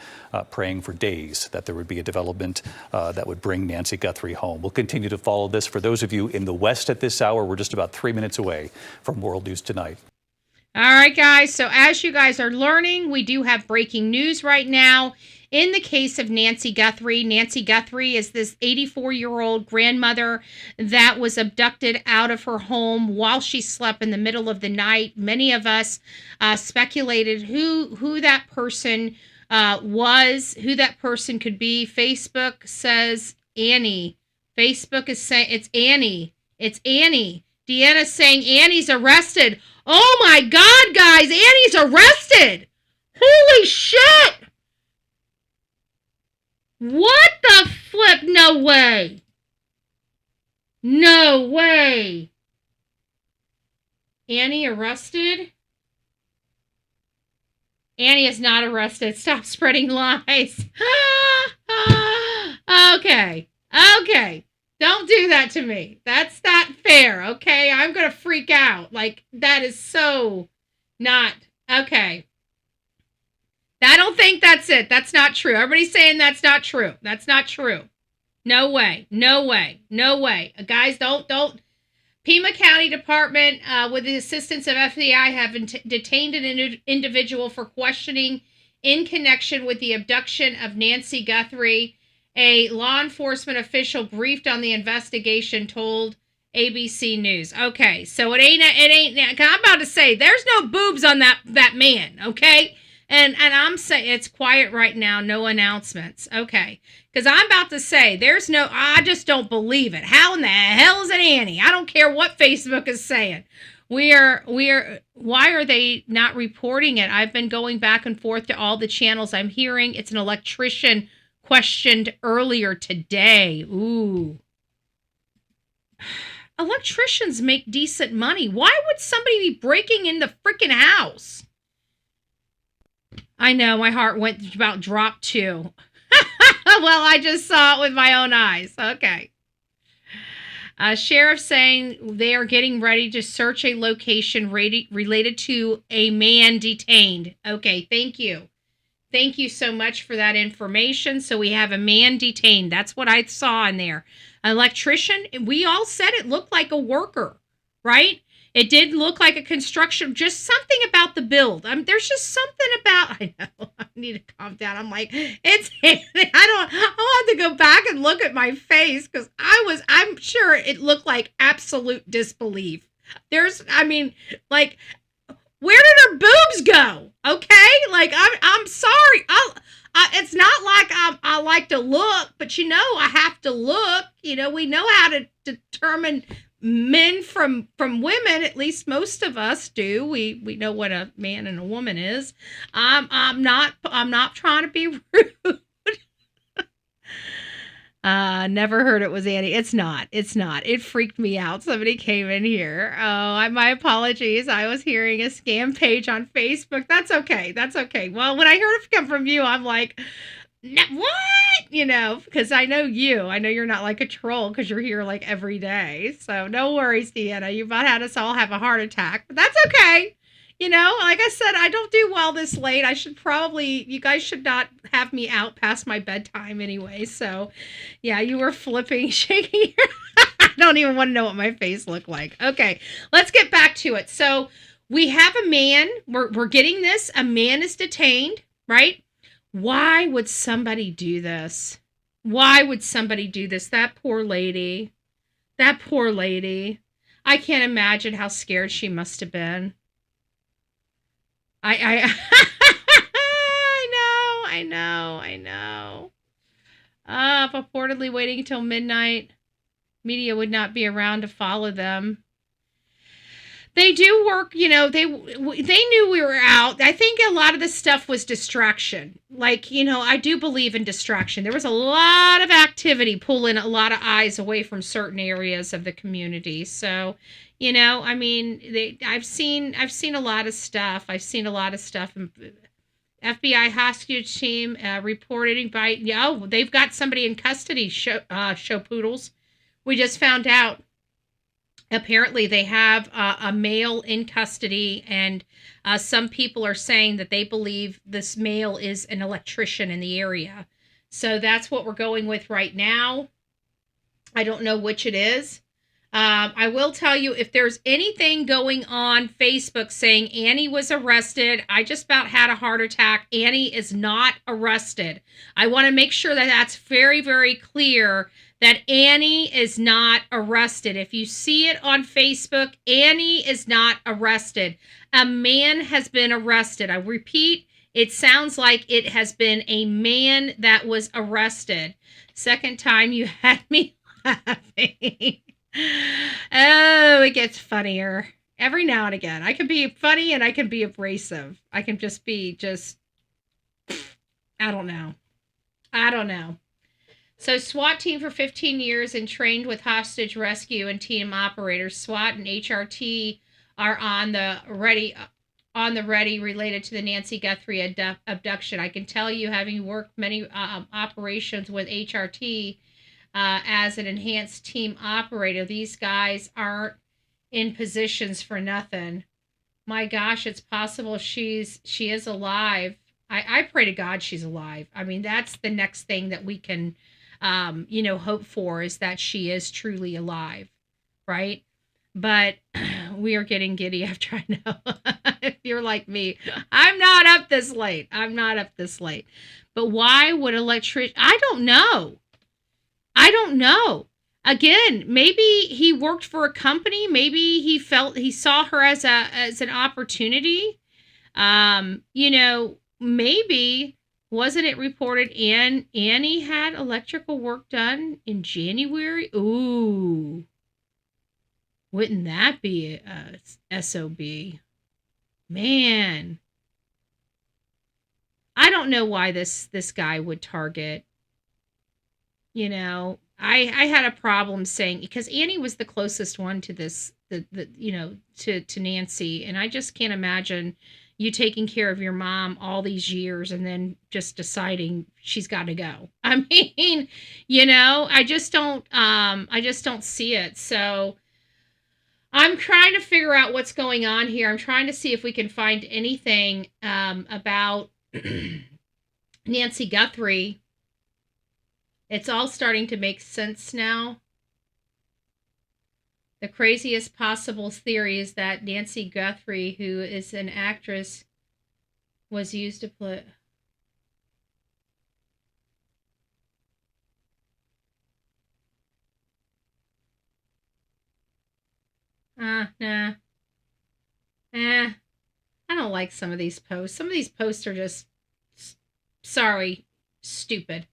praying for days that there would be a development that would bring Nancy Guthrie home. We'll continue to follow this. For those of you in the West at this hour, we're just about 3 minutes away from World News Tonight. All right, guys. So as you guys are learning, we do have breaking news right now. In the case of Nancy Guthrie is this 84-year-old grandmother that was abducted out of her home while she slept in the middle of the night. Many of us speculated who that person was, who that person could be. Facebook says Annie. Facebook is saying it's Annie. It's Annie. Deanna's saying Annie's arrested. Oh my God, guys, Annie's arrested. Holy shit. What the flip? No way. No way. Annie arrested? Annie is not arrested. Stop spreading lies. Okay. Don't do that to me. That's not fair, okay? I'm going to freak out. Like, that is so not... Okay. I don't think that's it. That's not true. Everybody's saying that's not true. That's not true. No way. Guys, don't... Pima County Department, with the assistance of FBI, have detained an individual for questioning in connection with the abduction of Nancy Guthrie. A law enforcement official briefed on the investigation told ABC News. Okay, so it ain't. I'm about to say there's no boobs on that man. Okay, and I'm saying it's quiet right now. No announcements. Okay, because I'm about to say there's no. I just don't believe it. How in the hell is it Annie? I don't care what Facebook is saying. We are. Why are they not reporting it? I've been going back and forth to all the channels. I'm hearing it's an electrician questioned earlier today. Ooh. Electricians make decent money. Why would somebody be breaking in the freaking house? I know, my heart went about dropped too. Well, I just saw it with my own eyes. Okay. Sheriff saying they are getting ready to search a location related to a man detained. Okay, thank you. Thank you so much for that information. So we have a man detained. That's what I saw in there. An electrician. We all said it looked like a worker, right? It did look like a construction, just something about the build. There's just something about, I know, I need to calm down. I'm like, I'll have to go back and look at my face because I'm sure it looked like absolute disbelief. Like, where did her boobs go? Okay? Like, I'm sorry. It's not like I like to look, but I have to look. We know how to determine men from women. At least most of us do. We know what a man and a woman is. I'm not trying to be rude. Never heard it was Annie. It's not. It freaked me out. Somebody came in here. Oh, my apologies. I was hearing a scam page on Facebook. That's okay. Well, when I heard it come from you, I'm like, what? Because I know you. I know you're not like a troll because you're here like every day. So no worries, Deanna. You about had us all have a heart attack, but that's okay. Like I said, I don't do well this late. You guys should not have me out past my bedtime anyway. So yeah, you were flipping, shaking your, I don't even want to know what my face looked like. Okay, let's get back to it. So we have a man, we're getting this. A man is detained, right? Why would somebody do this? That poor lady. I can't imagine how scared she must have been. I know. Purportedly waiting until midnight. Media would not be around to follow them. They do work, they knew we were out. I think a lot of this stuff was distraction. Like, I do believe in distraction. There was a lot of activity pulling a lot of eyes away from certain areas of the community. So, I've seen a lot of stuff. FBI hostage team reported by, they've got somebody in custody, show poodles. We just found out. Apparently, they have a male in custody, and some people are saying that they believe this male is an electrician in the area. So that's what we're going with right now. I don't know which it is. I will tell you, if there's anything going on Facebook saying Annie was arrested, I just about had a heart attack. Annie is not arrested. I want to make sure that that's very, very clear, that Annie is not arrested. If you see it on Facebook, Annie is not arrested. A man has been arrested. I repeat, it sounds like it has been a man that was arrested. Second time you had me laughing. Oh, it gets funnier every now and again. I can be funny and I can be abrasive. I can just be I don't know. So SWAT team for 15 years and trained with hostage rescue and team operators. SWAT and HRT are on the ready related to the Nancy Guthrie abduction. I can tell you, having worked many operations with HRT as an enhanced team operator, these guys aren't in positions for nothing. My gosh, it's possible she is alive. I pray to God she's alive. I mean, that's the next thing that we can hope for, is that she is truly alive, right? But we are getting giddy after I know. If you're like me, I'm not up this late. But why would I don't know. Again, maybe he worked for a company. Maybe he saw her as an opportunity. Maybe. Wasn't it reported Annie had electrical work done in January? Ooh. Wouldn't that be a SOB? Man. I don't know why this guy would target. I had a problem saying, because Annie was the closest one to this, to Nancy, and I just can't imagine you taking care of your mom all these years and then just deciding she's got to go. I mean, I just don't see it. So I'm trying to figure out what's going on here. I'm trying to see if we can find anything about Nancy Guthrie. It's all starting to make sense now. The craziest possible theory is that Nancy Guthrie, who is an actress, was used to play. Nah. I don't like some of these posts. Some of these posts are just, sorry, stupid.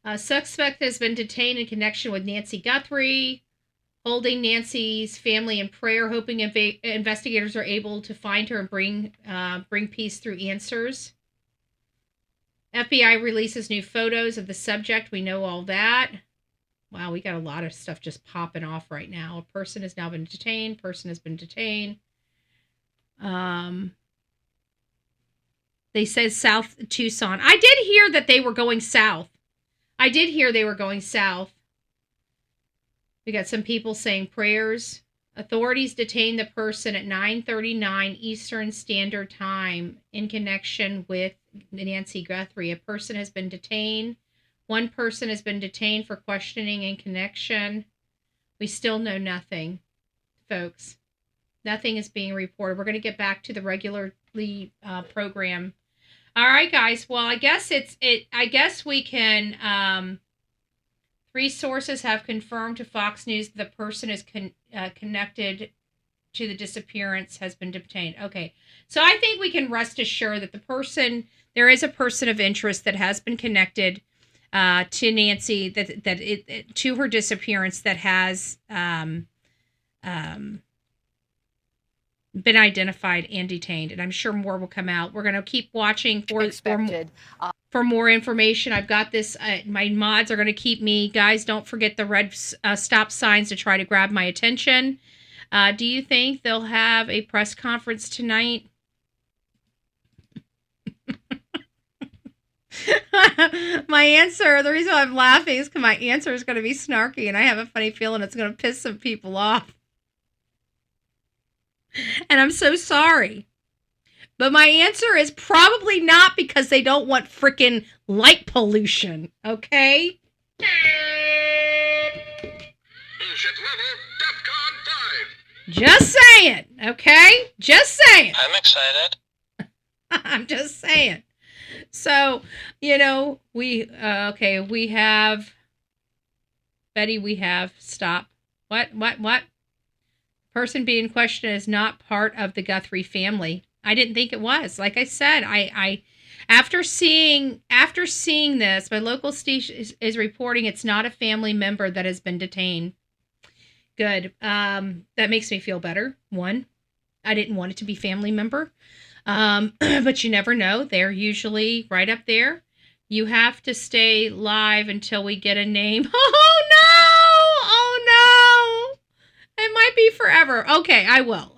A suspect has been detained in connection with Nancy Guthrie, holding Nancy's family in prayer, hoping investigators are able to find her and bring peace through answers. FBI releases new photos of the subject. We know all that. Wow, we got a lot of stuff just popping off right now. A person has now been detained. Person has been detained. They said South Tucson. I did hear that they were going south. I did hear they were going south. We got some people saying prayers. Authorities detained the person at 9:39 Eastern Standard Time in connection with Nancy Guthrie. A person has been detained. One person has been detained for questioning in connection. We still know nothing, folks. Nothing is being reported. We're going to get back to the regularly program. All right, guys. Well, I guess I guess we can. 3 sources have confirmed to Fox News that the person is connected to the disappearance has been detained. Okay, so I think we can rest assured that there is a person of interest that has been connected to Nancy, to her disappearance, that has been identified and detained, and I'm sure more will come out. We're going to keep watching for more information. I've got this. My mods are going to keep me. Guys, don't forget the red stop signs to try to grab my attention. Do you think they'll have a press conference tonight? My answer, the reason I'm laughing is because my answer is going to be snarky, and I have a funny feeling it's going to piss some people off. And I'm so sorry. But my answer is probably not, because they don't want freaking light pollution, okay? Bullshit level, DEFCON 5. Just saying, okay? Just saying. I'm excited. I'm just saying. So, we have, Betty, stop. What? Person being questioned is not part of the Guthrie family. I didn't think it was. Like I said, I after seeing this, my local station is reporting it's not a family member that has been detained. Good. That makes me feel better. One, I didn't want it to be family member. But you never know. They're usually right up there. You have to stay live until we get a name. Oh no! It might be forever. Okay, I will.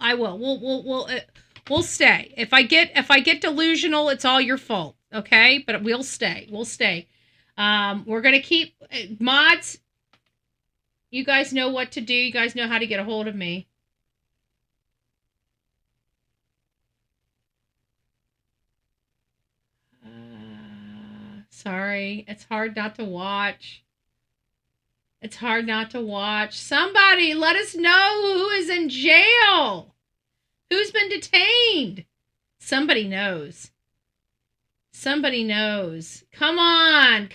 We'll stay. If I get delusional, it's all your fault. Okay, but we'll stay. We're gonna keep mods. You guys know what to do. You guys know how to get a hold of me. Sorry, it's hard not to watch. Somebody let us know who is in jail. Who's been detained? Somebody knows. Come on,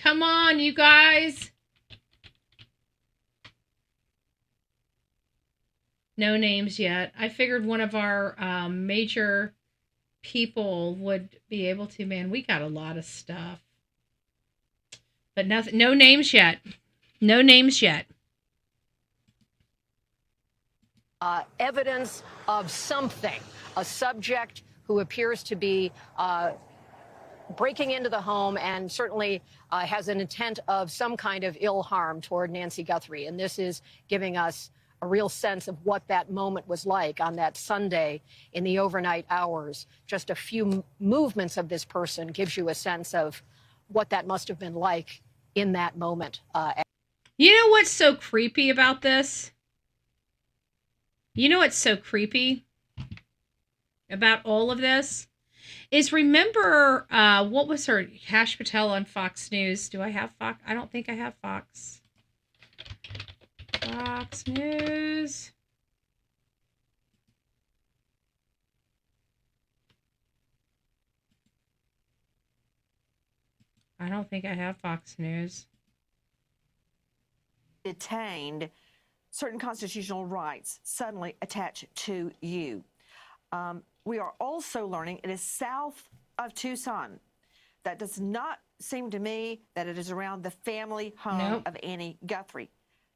you guys. No names yet. I figured one of our major people would be able to. Man, we got a lot of stuff. But nothing. No names yet. Evidence of something. A subject who appears to be breaking into the home and certainly has an intent of some kind of ill harm toward Nancy Guthrie. And this is giving us a real sense of what that moment was like on that Sunday in the overnight hours. Just a few movements of this person gives you a sense of what that must have been like in that moment. You know what's so creepy about this? You know what's so creepy about all of this? Is remember, what was her, Hash Patel on Fox News? Do I have Fox? I don't think I have Fox. Fox News. I don't think I have Fox News. Detained, certain constitutional rights suddenly attach to you. We are also learning it is south of Tucson. That does not seem to me that it is around the family home of Annie Guthrie.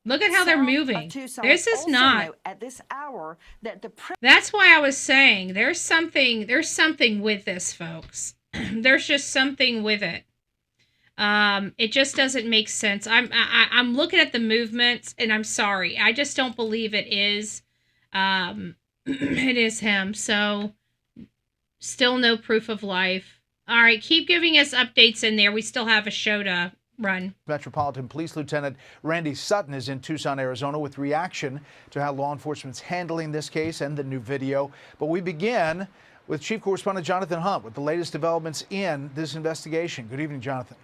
Look at how they're moving. This is not at this hour that the That's why I was saying there's something with this, folks. There's just something with it. It just doesn't make sense. I'm looking at the movements and I'm sorry. I just don't believe it is it is him. So still no proof of life. All right, keep giving us updates in there. We still have a show to run. Metropolitan Police Lieutenant Randy Sutton is in Tucson, Arizona with reaction to how law enforcement's handling this case and the new video. But we begin with Chief Correspondent Jonathan Hunt with the latest developments in this investigation. Good evening, Jonathan.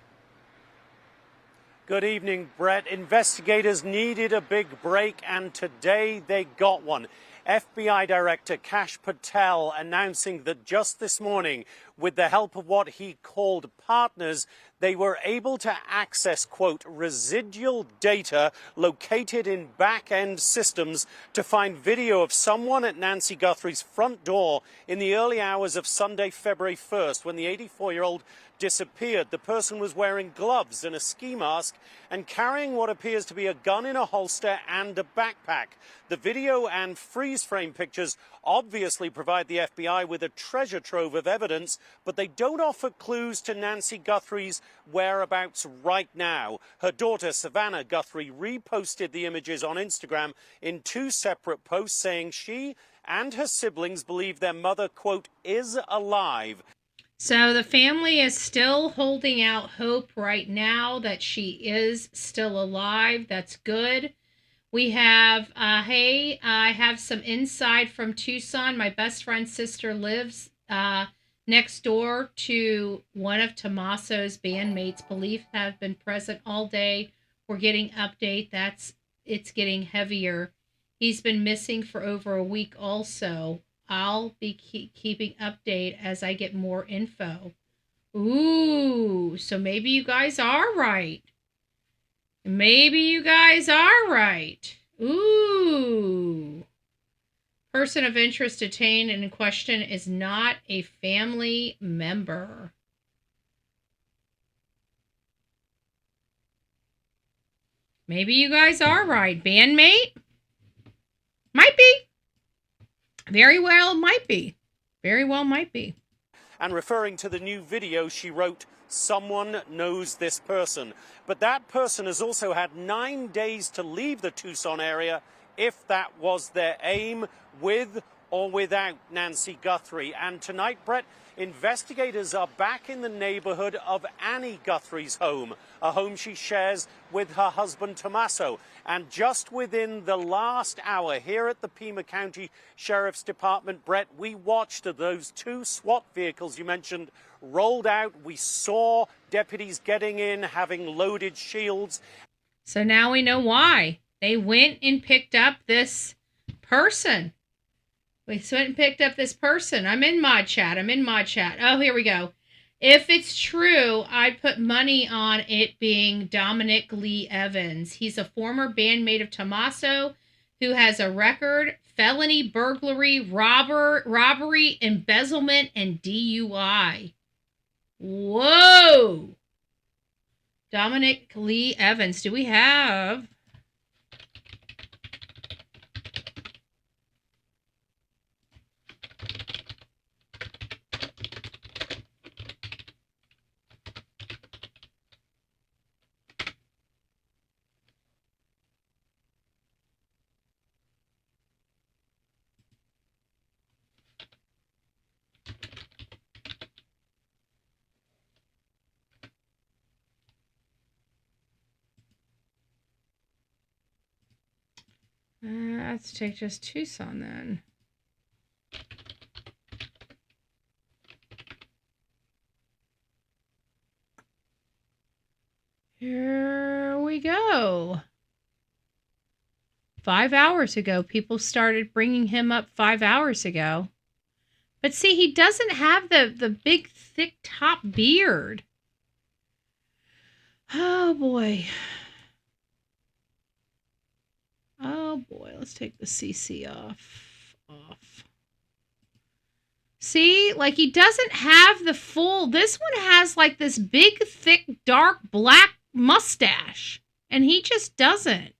Good evening, Brett. Investigators needed a big break, and today they got one. FBI Director Kash Patel announcing that just this morning, with the help of what he called partners, they were able to access, quote, residual data located in back-end systems to find video of someone at Nancy Guthrie's front door in the early hours of Sunday, February 1st, when the 84-year-old disappeared. The person was wearing gloves and a ski mask and carrying what appears to be a gun in a holster and a backpack. The video and freeze frame pictures obviously provide the FBI with a treasure trove of evidence, but they don't offer clues to Nancy Guthrie's whereabouts right now. Her daughter, Savannah Guthrie, reposted the images on Instagram in 2 separate posts, saying she and her siblings believe their mother, quote, is alive. So the family is still holding out hope right now that she is still alive. That's good. We have, hey, I have some inside from Tucson. My best friend's sister lives next door to one of Tommaso's bandmates. Belief have been present all day. We're getting update. It's getting heavier. He's been missing for over a week also. I'll be keeping update as I get more info. Ooh, so maybe you guys are right. Maybe you guys are right. Ooh. Person of interest detained and in question is not a family member. Maybe you guys are right. Bandmate? Might be. Very well might be. Very well might be. And referring to the new video, she wrote, someone knows this person. But that person has also had 9 days to leave the Tucson area if that was their aim, with or without Nancy Guthrie. And tonight, Brett, investigators are back in the neighborhood of Annie Guthrie's home, a home she shares with her husband, Tommaso. And just within the last hour here at the Pima County Sheriff's Department, Brett, we watched those 2 SWAT vehicles you mentioned rolled out. We saw deputies getting in, having loaded shields. So now we know why. They went and picked up this person. We went and picked up this person. I'm in mod chat. Oh, here we go. If it's true, I'd put money on it being Dominic Lee Evans. He's a former bandmate of Tommaso who has a record, felony burglary, robbery, embezzlement, and DUI. Whoa! Dominic Lee Evans. Do we have... Let's take just Tucson then. Here we go. 5 hours ago. People started bringing him up 5 hours ago. But see, he doesn't have the big, thick top beard. Oh, boy. Oh, boy. Let's take the CC off. See, like he doesn't have the full, this one has like this big, thick, dark, black mustache. And he just doesn't.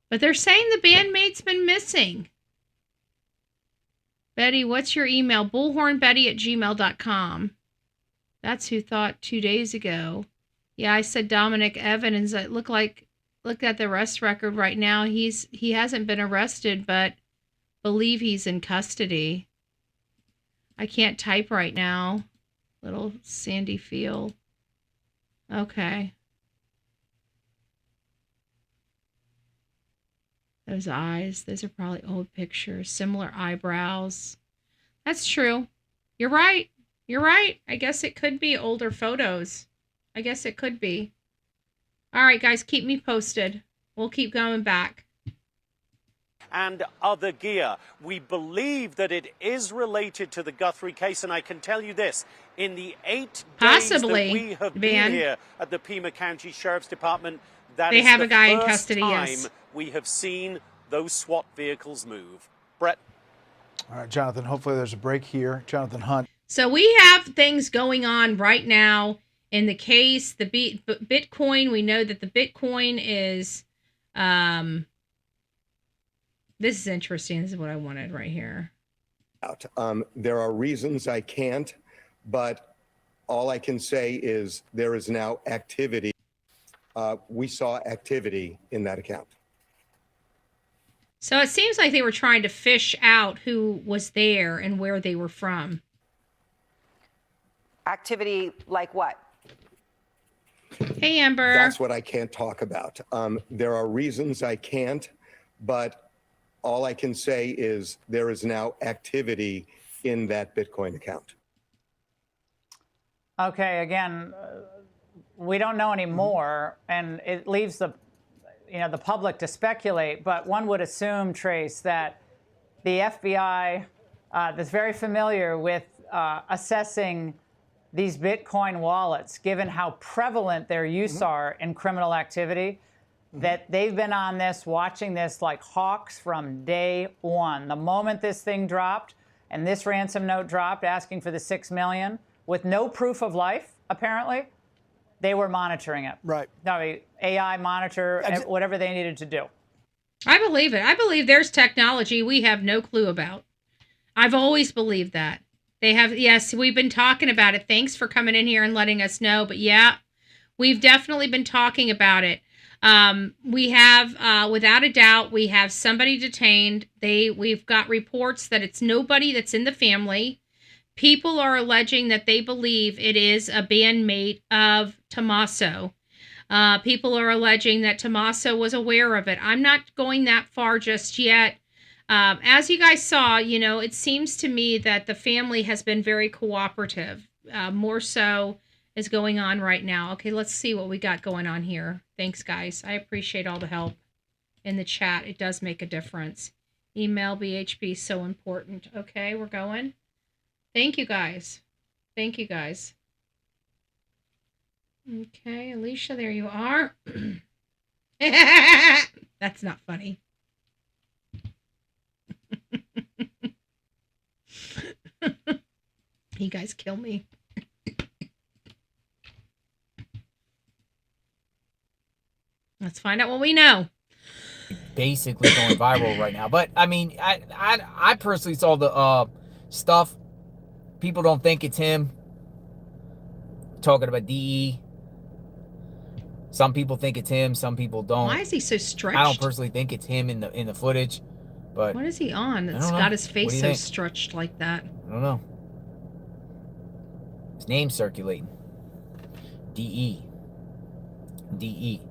But they're saying the bandmate's been missing. Betty, what's your email? bullhornbetty@gmail.com. That's who thought 2 days ago. Yeah, I said Dominic Evans. Look at the arrest record right now. He hasn't been arrested, but believe he's in custody. I can't type right now. Little Sandy Field. Okay. Those eyes, those are probably old pictures. Similar eyebrows. That's true. You're right. You're right. I guess it could be older photos. I guess it could be. All right, guys, keep me posted. We'll keep going back. And other gear. We believe that it is related to the Guthrie case, and I can tell you this, in the 8 days that we have been here at the Pima County Sheriff's Department, that is the guy in first custody, time yes. we have seen those SWAT vehicles move. Brett. All right, Jonathan, hopefully there's a break here. Jonathan Hunt. So we have things going on right now in the case, the Bitcoin. We know that the Bitcoin is, this is interesting. This is what I wanted right here. There are reasons I can't, but all I can say is there is now activity. We saw activity in that account. So it seems like they were trying to fish out who was there and where they were from. Activity like what? Hey, Amber. That's what I can't talk about. There are reasons I can't, but all I can say is there is now activity in that Bitcoin account. Okay, again, we don't know any more, and it leaves the public to speculate, but one would assume, Trace, that the FBI that's very familiar with assessing these Bitcoin wallets, given how prevalent their use are in criminal activity, that they've been on this, watching this like hawks from day one. The moment this thing dropped and this ransom note dropped asking for the $6 million with no proof of life, apparently, they were monitoring it. Right. No, AI monitor, whatever they needed to do. I believe it. I believe there's technology we have no clue about. I've always believed that. They have, yes, we've been talking about it. Thanks for coming in here and letting us know. But yeah, we've definitely been talking about it. We have, without a doubt, we have somebody detained. We've got reports that it's nobody that's in the family. People are alleging that they believe it is a bandmate of Tommaso. People are alleging that Tommaso was aware of it. I'm not going that far just yet. As you guys saw, it seems to me that the family has been very cooperative. More so is going on right now. Okay, let's see what we got going on here. Thanks, guys. I appreciate all the help in the chat. It does make a difference. Email BHB, so important. Okay, we're going. Thank you, guys. Thank you, guys. Okay, Alicia, there you are. That's not funny. You guys kill me. Let's find out what we know. Basically going viral right now. But I mean, I personally saw the stuff. People don't think it's him. Talking about DE. Some people think it's him, some people don't. Why is he so stretched? I don't personally think it's him in the footage. But what is he on that's got his face so stretched like that? I don't know. His name's circulating. DE. DE.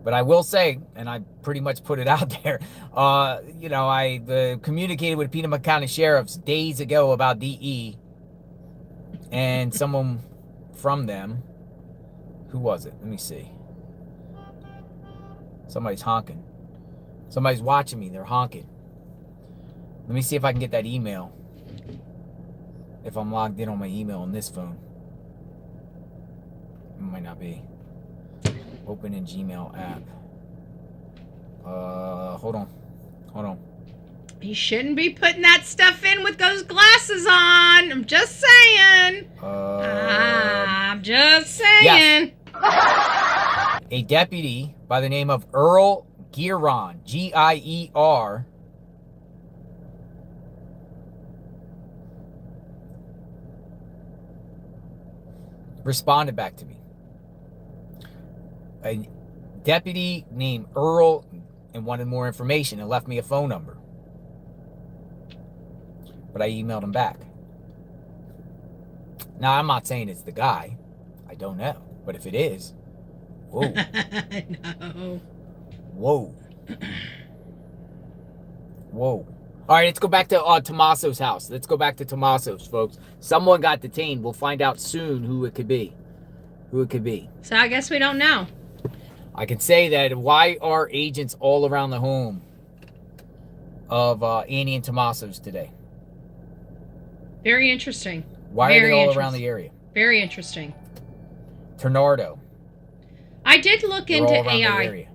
But I will say, and I pretty much put it out there, I communicated with Pima County Sheriff's days ago about DE. And someone from them, who was it? Let me see. Somebody's honking. Somebody's watching me. They're honking. Let me see if I can get that email. If I'm logged in on my email on this phone. It might not be. Open in Gmail app. Hold on. You shouldn't be putting that stuff in with those glasses on. I'm just saying. I'm just saying. Yes. A deputy by the name of Earl Giron, Gier, responded back to me. A deputy named Earl and wanted more information and left me a phone number. But I emailed him back. Now, I'm not saying it's the guy. I don't know. But if it is, whoa. No. Whoa. All right, let's go back to Tommaso's house. Let's go back to Tommaso's, folks. Someone got detained. We'll find out soon who it could be. So I guess we don't know. I can say that. Why are agents all around the home of Annie and Tommaso's today? Very interesting. Why are they all around the area? Very interesting. Tornado. I did look They're into all around AI. the area.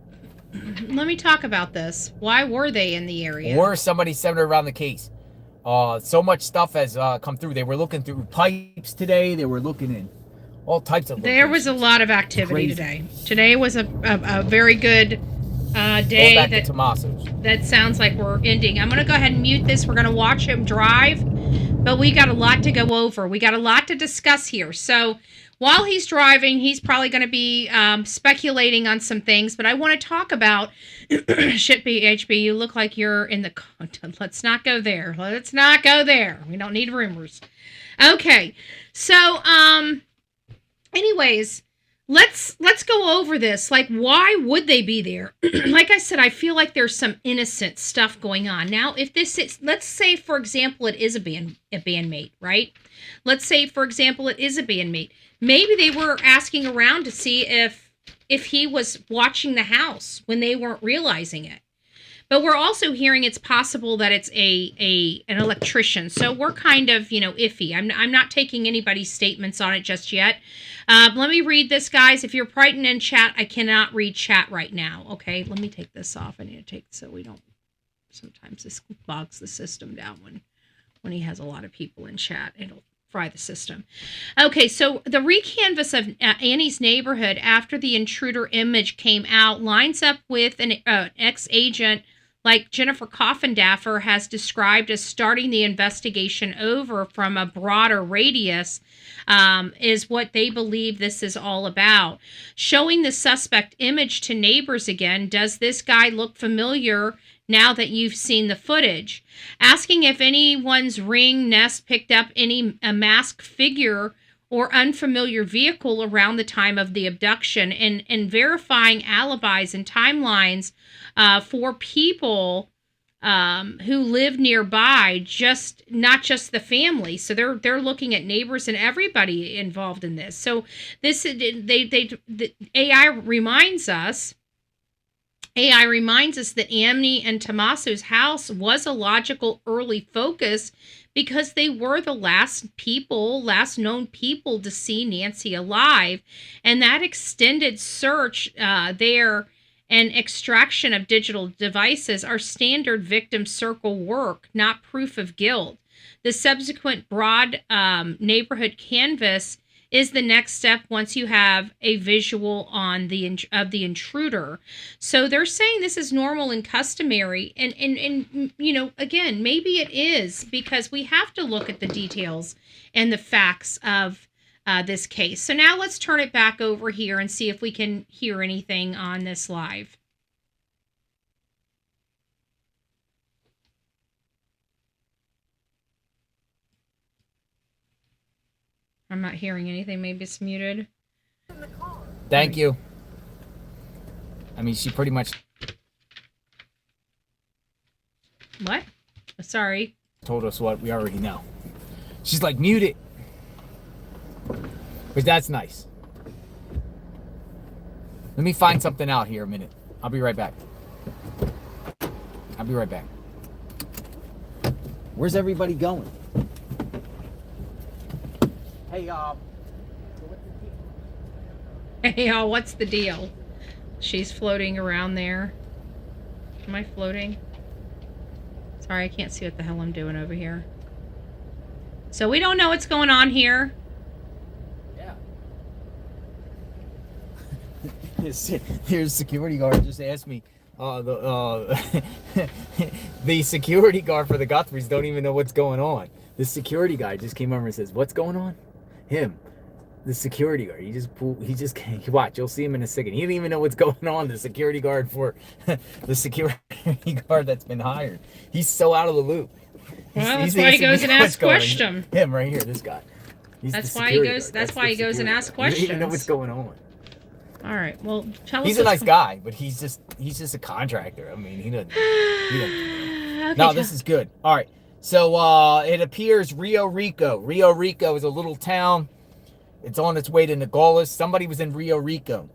Let me talk about this. Why were they in the area? Or somebody centered around the case. So much stuff has come through. They were looking through pipes today. They were looking in all types of There was a lot of activity today. Today was a very good day. Back to Tommaso's. That sounds like we're ending. I'm going to go ahead and mute this. We're going to watch him drive. But we got a lot to go over. We got a lot to discuss here. So while he's driving, he's probably going to be speculating on some things. But I want to talk about, shit, BHB, you look like you're in the, let's not go there. Let's not go there. We don't need rumors. Okay. So, anyways, let's go over this. Like, why would they be there? Like I said, I feel like there's some innocent stuff going on. Now, if this is, let's say, for example, it is a bandmate, right? Let's say, for example, it is a bandmate. Maybe they were asking around to see if he was watching the house when they weren't realizing it. But we're also hearing it's possible that it's an electrician. So we're kind of, iffy. I'm not taking anybody's statements on it just yet. Let me read this, guys. If you're writing in chat, I cannot read chat right now. Okay, let me take this off. I need to take so we don't. Sometimes this bogs the system down when he has a lot of people in chat. It'll fry the system. Okay, so the recanvass of Annie's neighborhood after the intruder image came out lines up with an ex-agent like Jennifer Coffindaffer has described as starting the investigation over from a broader radius, is what they believe this is all about. Showing the suspect image to neighbors again. Does this guy look familiar now that you've seen the footage? Asking if anyone's ring nest picked up a masked figure or unfamiliar vehicle around the time of the abduction, and verifying alibis and timelines for people who live nearby, not just the family. So they're looking at neighbors and everybody involved in this. So the AI reminds us that Annie and Tommaso's house was a logical early focus because they were the last known people to see Nancy alive. And that extended search there and extraction of digital devices are standard victim circle work, not proof of guilt. The subsequent broad neighborhood canvas is the next step once you have a visual of the intruder. So they're saying this is normal and customary, and again, maybe it is, because we have to look at the details and the facts of this case. So now let's turn it back over here and see if we can hear anything on this live. I'm not hearing anything. Maybe it's muted. Thank you. I mean, she pretty much... What? Sorry. Told us what we already know. She's like, mute it. But that's nice. Let me find something out here a minute. I'll be right back. I'll be right back. Where's everybody going? Hey, Hey, y'all, what's the deal? She's floating around there. Am I floating? Sorry, I can't see what the hell I'm doing over here. So we don't know what's going on here. Yeah. Here's security guard just asked me. The security guard for the Guthries don't even know what's going on. The security guy just came over and says, "What's going on?" Him. The security guard, watch, you'll see him in a second. He didn't even know what's going on. The security guard for the security guard that's been hired. He's so out of the loop. Well, that's why he goes and asks questions. Him right here, this guy. That's why he goes. That's why he goes and asks questions. He doesn't know what's going on. All right. Well, tell us. He's a nice guy, but he's just a contractor. I mean, he doesn't. Okay, no, this is good. All right. So it appears Rio Rico. Rio Rico is a little town. It's on its way to Nogales. Somebody was in Rio Rico.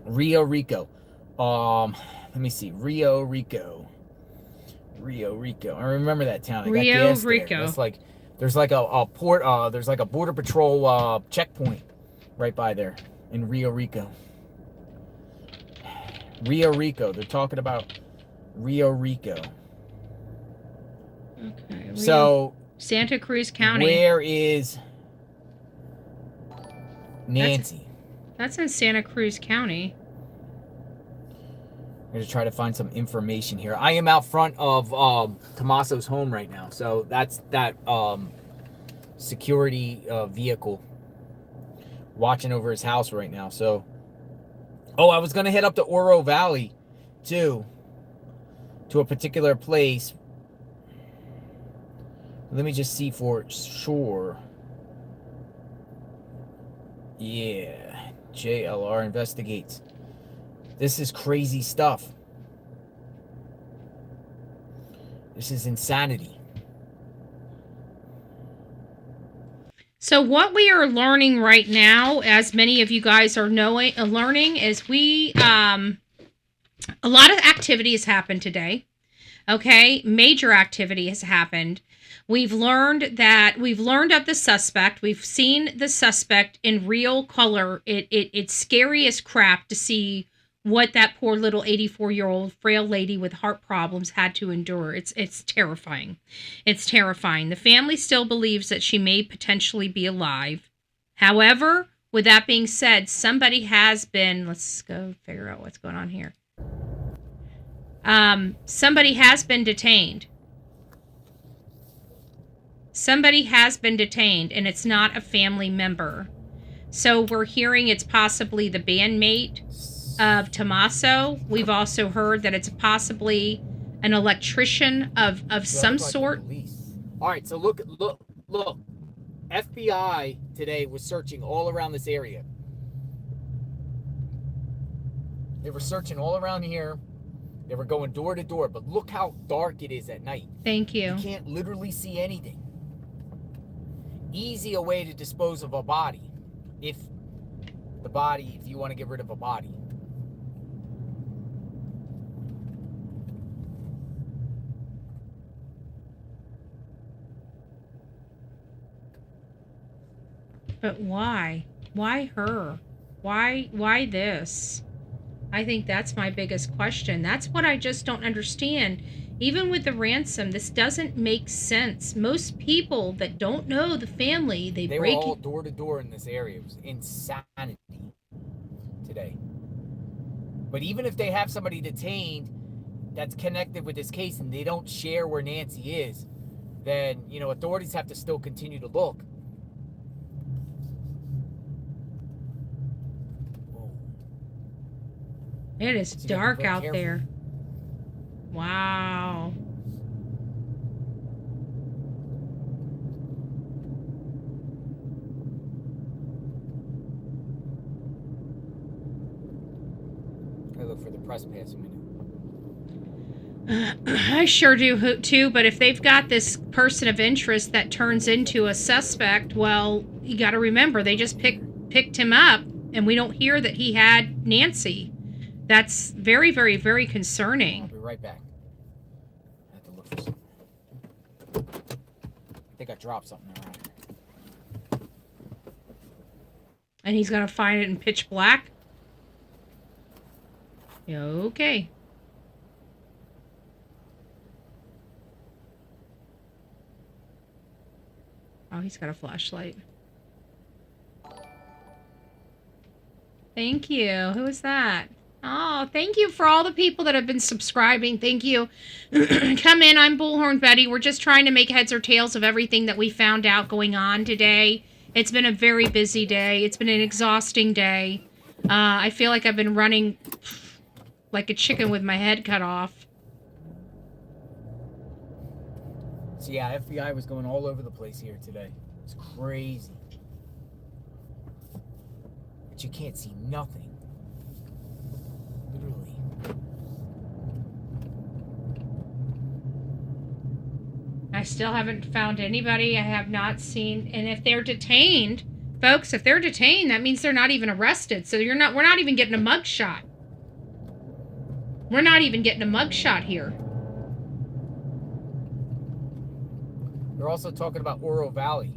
Rio Rico. Let me see. Rio Rico. I remember that town. I got gas there. It's like there's like a port. There's like a border patrol checkpoint right by there in Rio Rico. Rio Rico. They're talking about Rio Rico. Okay. So Santa Cruz County. Where is Nancy? That's in Santa Cruz County. I'm going to try to find some information here. I am out front of Tommaso's home right now. So that's that security vehicle watching over his house right now. So, I was going to head up to Oro Valley too, to a particular place. Let me just see for sure. Yeah, JLR investigates. This is crazy stuff. This is insanity. So what we are learning right now, as many of you guys are learning, is a lot of activity has happened today. Okay, major activity has happened. We've learned of the suspect. We've seen the suspect in real color. It's scary as crap to see what that poor little 84-year-old frail lady with heart problems had to endure. It's terrifying. It's terrifying. The family still believes that she may potentially be alive. However, with that being said, somebody has been, let's go figure out what's going on here. Somebody has been detained. Somebody has been detained, and it's not a family member. So we're hearing it's possibly the bandmate of Tommaso. We've also heard that it's possibly an electrician of some sort. All right, so look. FBI today was searching all around this area. They were searching all around here. They were going door to door, but look how dark it is at night. Thank you. You can't literally see anything. Easy a way to dispose of a body, if you want to get rid of a body. But why? Why her? Why this? I think that's my biggest question. That's what I just don't understand. Even with the ransom, this doesn't make sense. Most people that don't know the family, they were break all door to door in this area. It was insanity today. But even if they have somebody detained that's connected with this case and they don't share where Nancy is, then, authorities have to still continue to look. It is dark out there. Wow. I look for the press pass a minute. I sure do too, but if they've got this person of interest that turns into a suspect, well, you got to remember they just picked him up, and we don't hear that he had Nancy. That's very, very, very concerning. I'll be right back. I have to look for something. I think I dropped something around here. And he's gonna find it in pitch black? Okay. Oh, he's got a flashlight. Thank you. Who is that? Oh, thank you for all the people that have been subscribing. Thank you. Come in. I'm Bullhorn Betty. We're just trying to make heads or tails of everything that we found out going on today. It's been a very busy day. It's been an exhausting day. I feel like I've been running like a chicken with my head cut off. So yeah, FBI was going all over the place here today. It's crazy. But you can't see nothing. Literally. I still haven't found anybody. I have not seen. And if they're detained, folks, if they're detained, that means they're not even arrested. So we're not even getting a mugshot. We're not even getting a mugshot here. They're also talking about Oro Valley.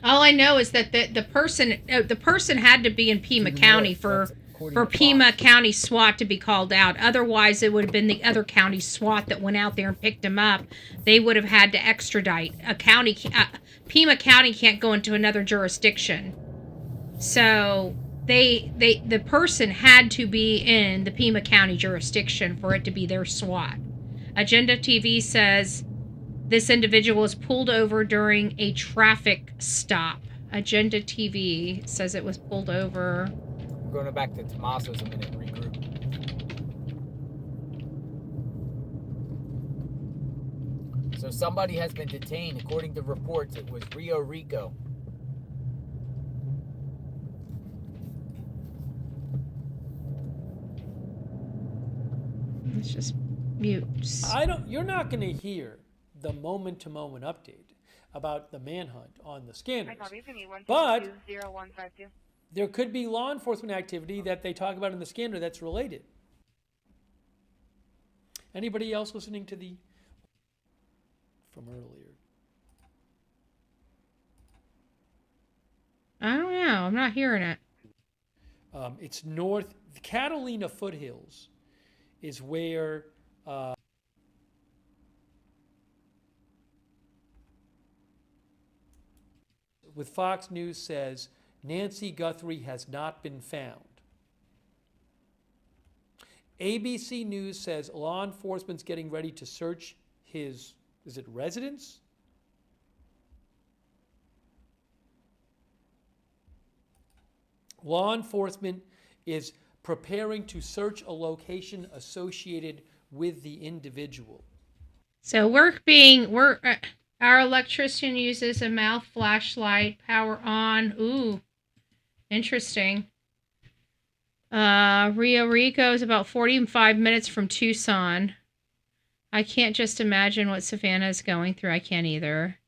All I know is that the person had to be in Pima County for Pima County SWAT to be called out. Otherwise, it would have been the other county SWAT that went out there and picked him up. They would have had to extradite. Pima County can't go into another jurisdiction. So the person had to be in the Pima County jurisdiction for it to be their SWAT. Agenda TV says this individual was pulled over during a traffic stop. Agenda TV says it was pulled over. I'm going back to Tomaso's a minute, regroup. So somebody has been detained. According to reports, it was Rio Rico. Let's just mute. You're not going to hear the moment-to-moment update about the manhunt on the scanners. But there could be law enforcement activity that they talk about in the scanner that's related. Anybody else listening to the from earlier? I don't know. I'm not hearing it. It's north. The Catalina foothills is where with Fox News says Nancy Guthrie has not been found. ABC News says law enforcement's getting ready to search his, is it residence? Law enforcement is preparing to search a location associated with the individual. So our electrician uses a mouth flashlight, power on. Ooh, interesting. Rio Rico is about 45 minutes from Tucson. I can't just imagine what Savannah is going through. I can't either.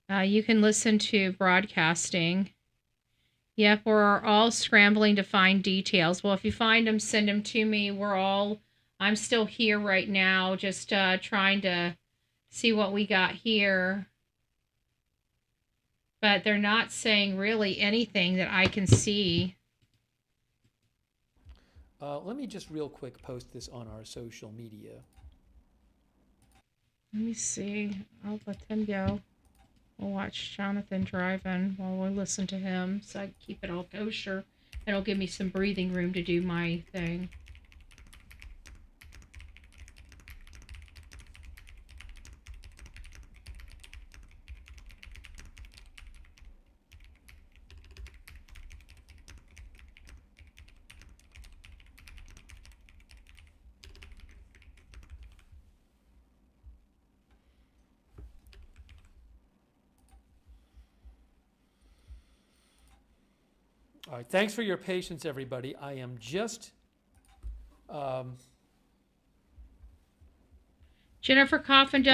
You can listen to broadcasting. Yep, we're all scrambling to find details. Well, if you find them, send them to me. I'm still here right now, just trying to see what we got here. But they're not saying really anything that I can see. Let me just real quick post this on our social media. Let me see. I'll let him go. We'll watch Jonathan driving while we listen to him, so I can keep it all kosher. It'll give me some breathing room to do my thing. All right, thanks for your patience, everybody. I am just Jennifer Coffin,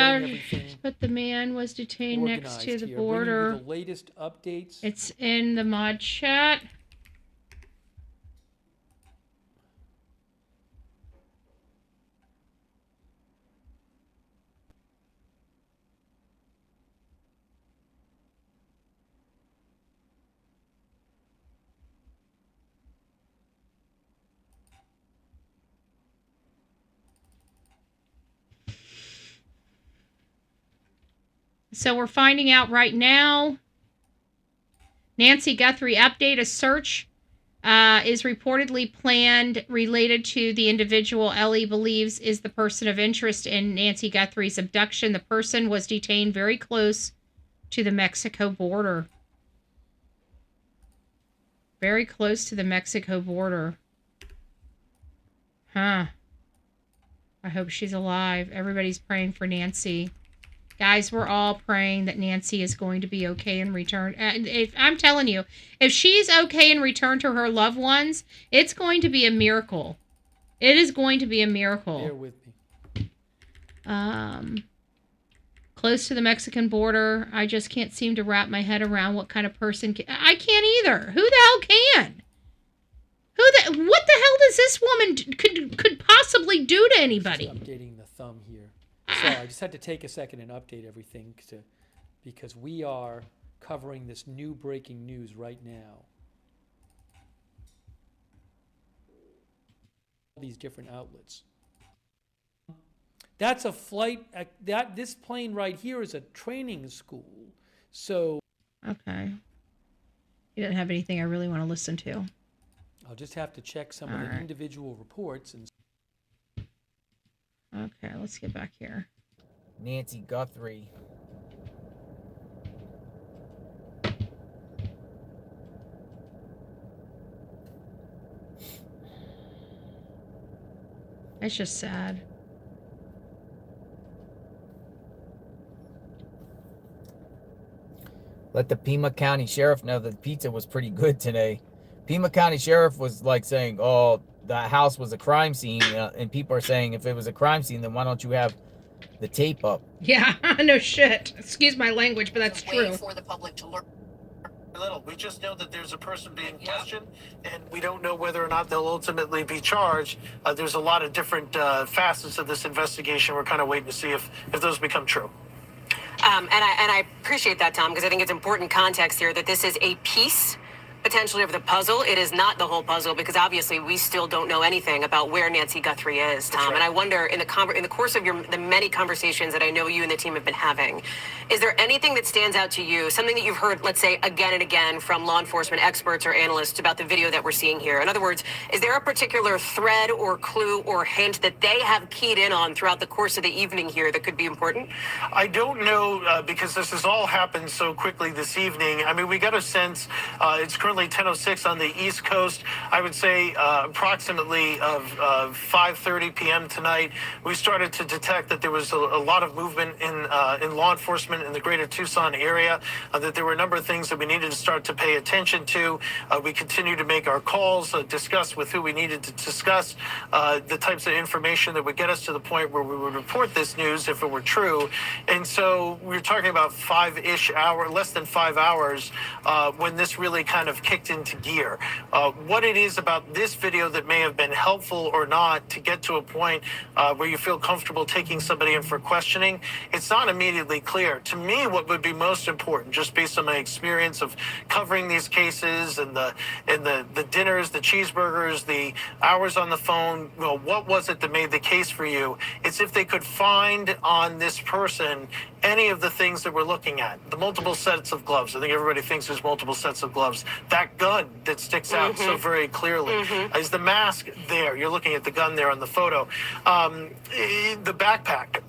but the man was detained next to the border. Bringing you the latest updates. It's in the mod chat. So we're finding out right now. Nancy Guthrie update, a search is reportedly planned related to the individual Ellie believes is the person of interest in Nancy Guthrie's abduction. The person was detained very close to the Mexico border. Very close to the Mexico border. Huh. I hope she's alive. Everybody's praying for Nancy. Guys, we're all praying that Nancy is going to be okay and return. And if I'm telling you, if she's okay and return to her loved ones, it's going to be a miracle. It is going to be a miracle. Bear with me. Close to the Mexican border. I just can't seem to wrap my head around what kind of person. I can't either. Who the hell can? What the hell does this woman could possibly do to anybody? Just updating the thumb here. So I just had to take a second and update everything because we are covering this new breaking news right now. These different outlets. That's a flight. This plane right here is a training school. So okay, you didn't have anything I really want to listen to. I'll just have to check some of the individual reports and. Okay, let's get back here. Nancy Guthrie. It's just sad. Let the Pima County Sheriff know that the pizza was pretty good today. Pima County Sheriff was like saying, oh, the house was a crime scene, and people are saying if it was a crime scene, then why don't you have the tape up? Yeah, no shit. Excuse my language, but that's true. For the public to learn. Little. We just know that there's a person being questioned, and we don't know whether or not they'll ultimately be charged. There's a lot of different facets of this investigation. We're kind of waiting to see if those become true. And I appreciate that, Tom, because I think it's important context here that this is a piece potentially of the puzzle. It is not the whole puzzle because obviously we still don't know anything about where Nancy Guthrie is, Tom. Right. And I wonder in the course of the many conversations that I know you and the team have been having, is there anything that stands out to you, something that you've heard, let's say, again and again from law enforcement experts or analysts about the video that we're seeing here? In other words, is there a particular thread or clue or hint that they have keyed in on throughout the course of the evening here that could be important? I don't know because this has all happened so quickly this evening. I mean, we got a sense it's currently 10:06 on the East Coast. I would say approximately of 5:30 p.m. tonight, we started to detect that there was a lot of movement in law enforcement in the greater Tucson area, that there were a number of things that we needed to start to pay attention to. We continue to make our calls, discuss with who we needed to discuss the types of information that would get us to the point where we would report this news if it were true. And so we were talking about less than 5 hours when this really kind of kicked into gear. What it is about this video that may have been helpful or not to get to a point where you feel comfortable taking somebody in for questioning, it's not immediately clear. To me, what would be most important, just based on my experience of covering these cases and the dinners, the cheeseburgers, the hours on the phone, well, what was it that made the case for you? It's if they could find on this person any of the things that we're looking at. The multiple sets of gloves. I think everybody thinks there's multiple sets of gloves. That gun that sticks out so very clearly. Is the mask there? You're looking at the gun there on the photo. The backpack.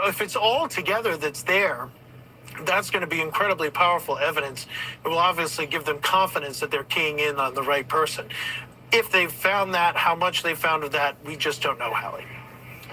If it's all together that's there, that's going to be incredibly powerful evidence. It will obviously give them confidence that they're keying in on the right person. If they've found that, how much they found of that, we just don't know, Hallie.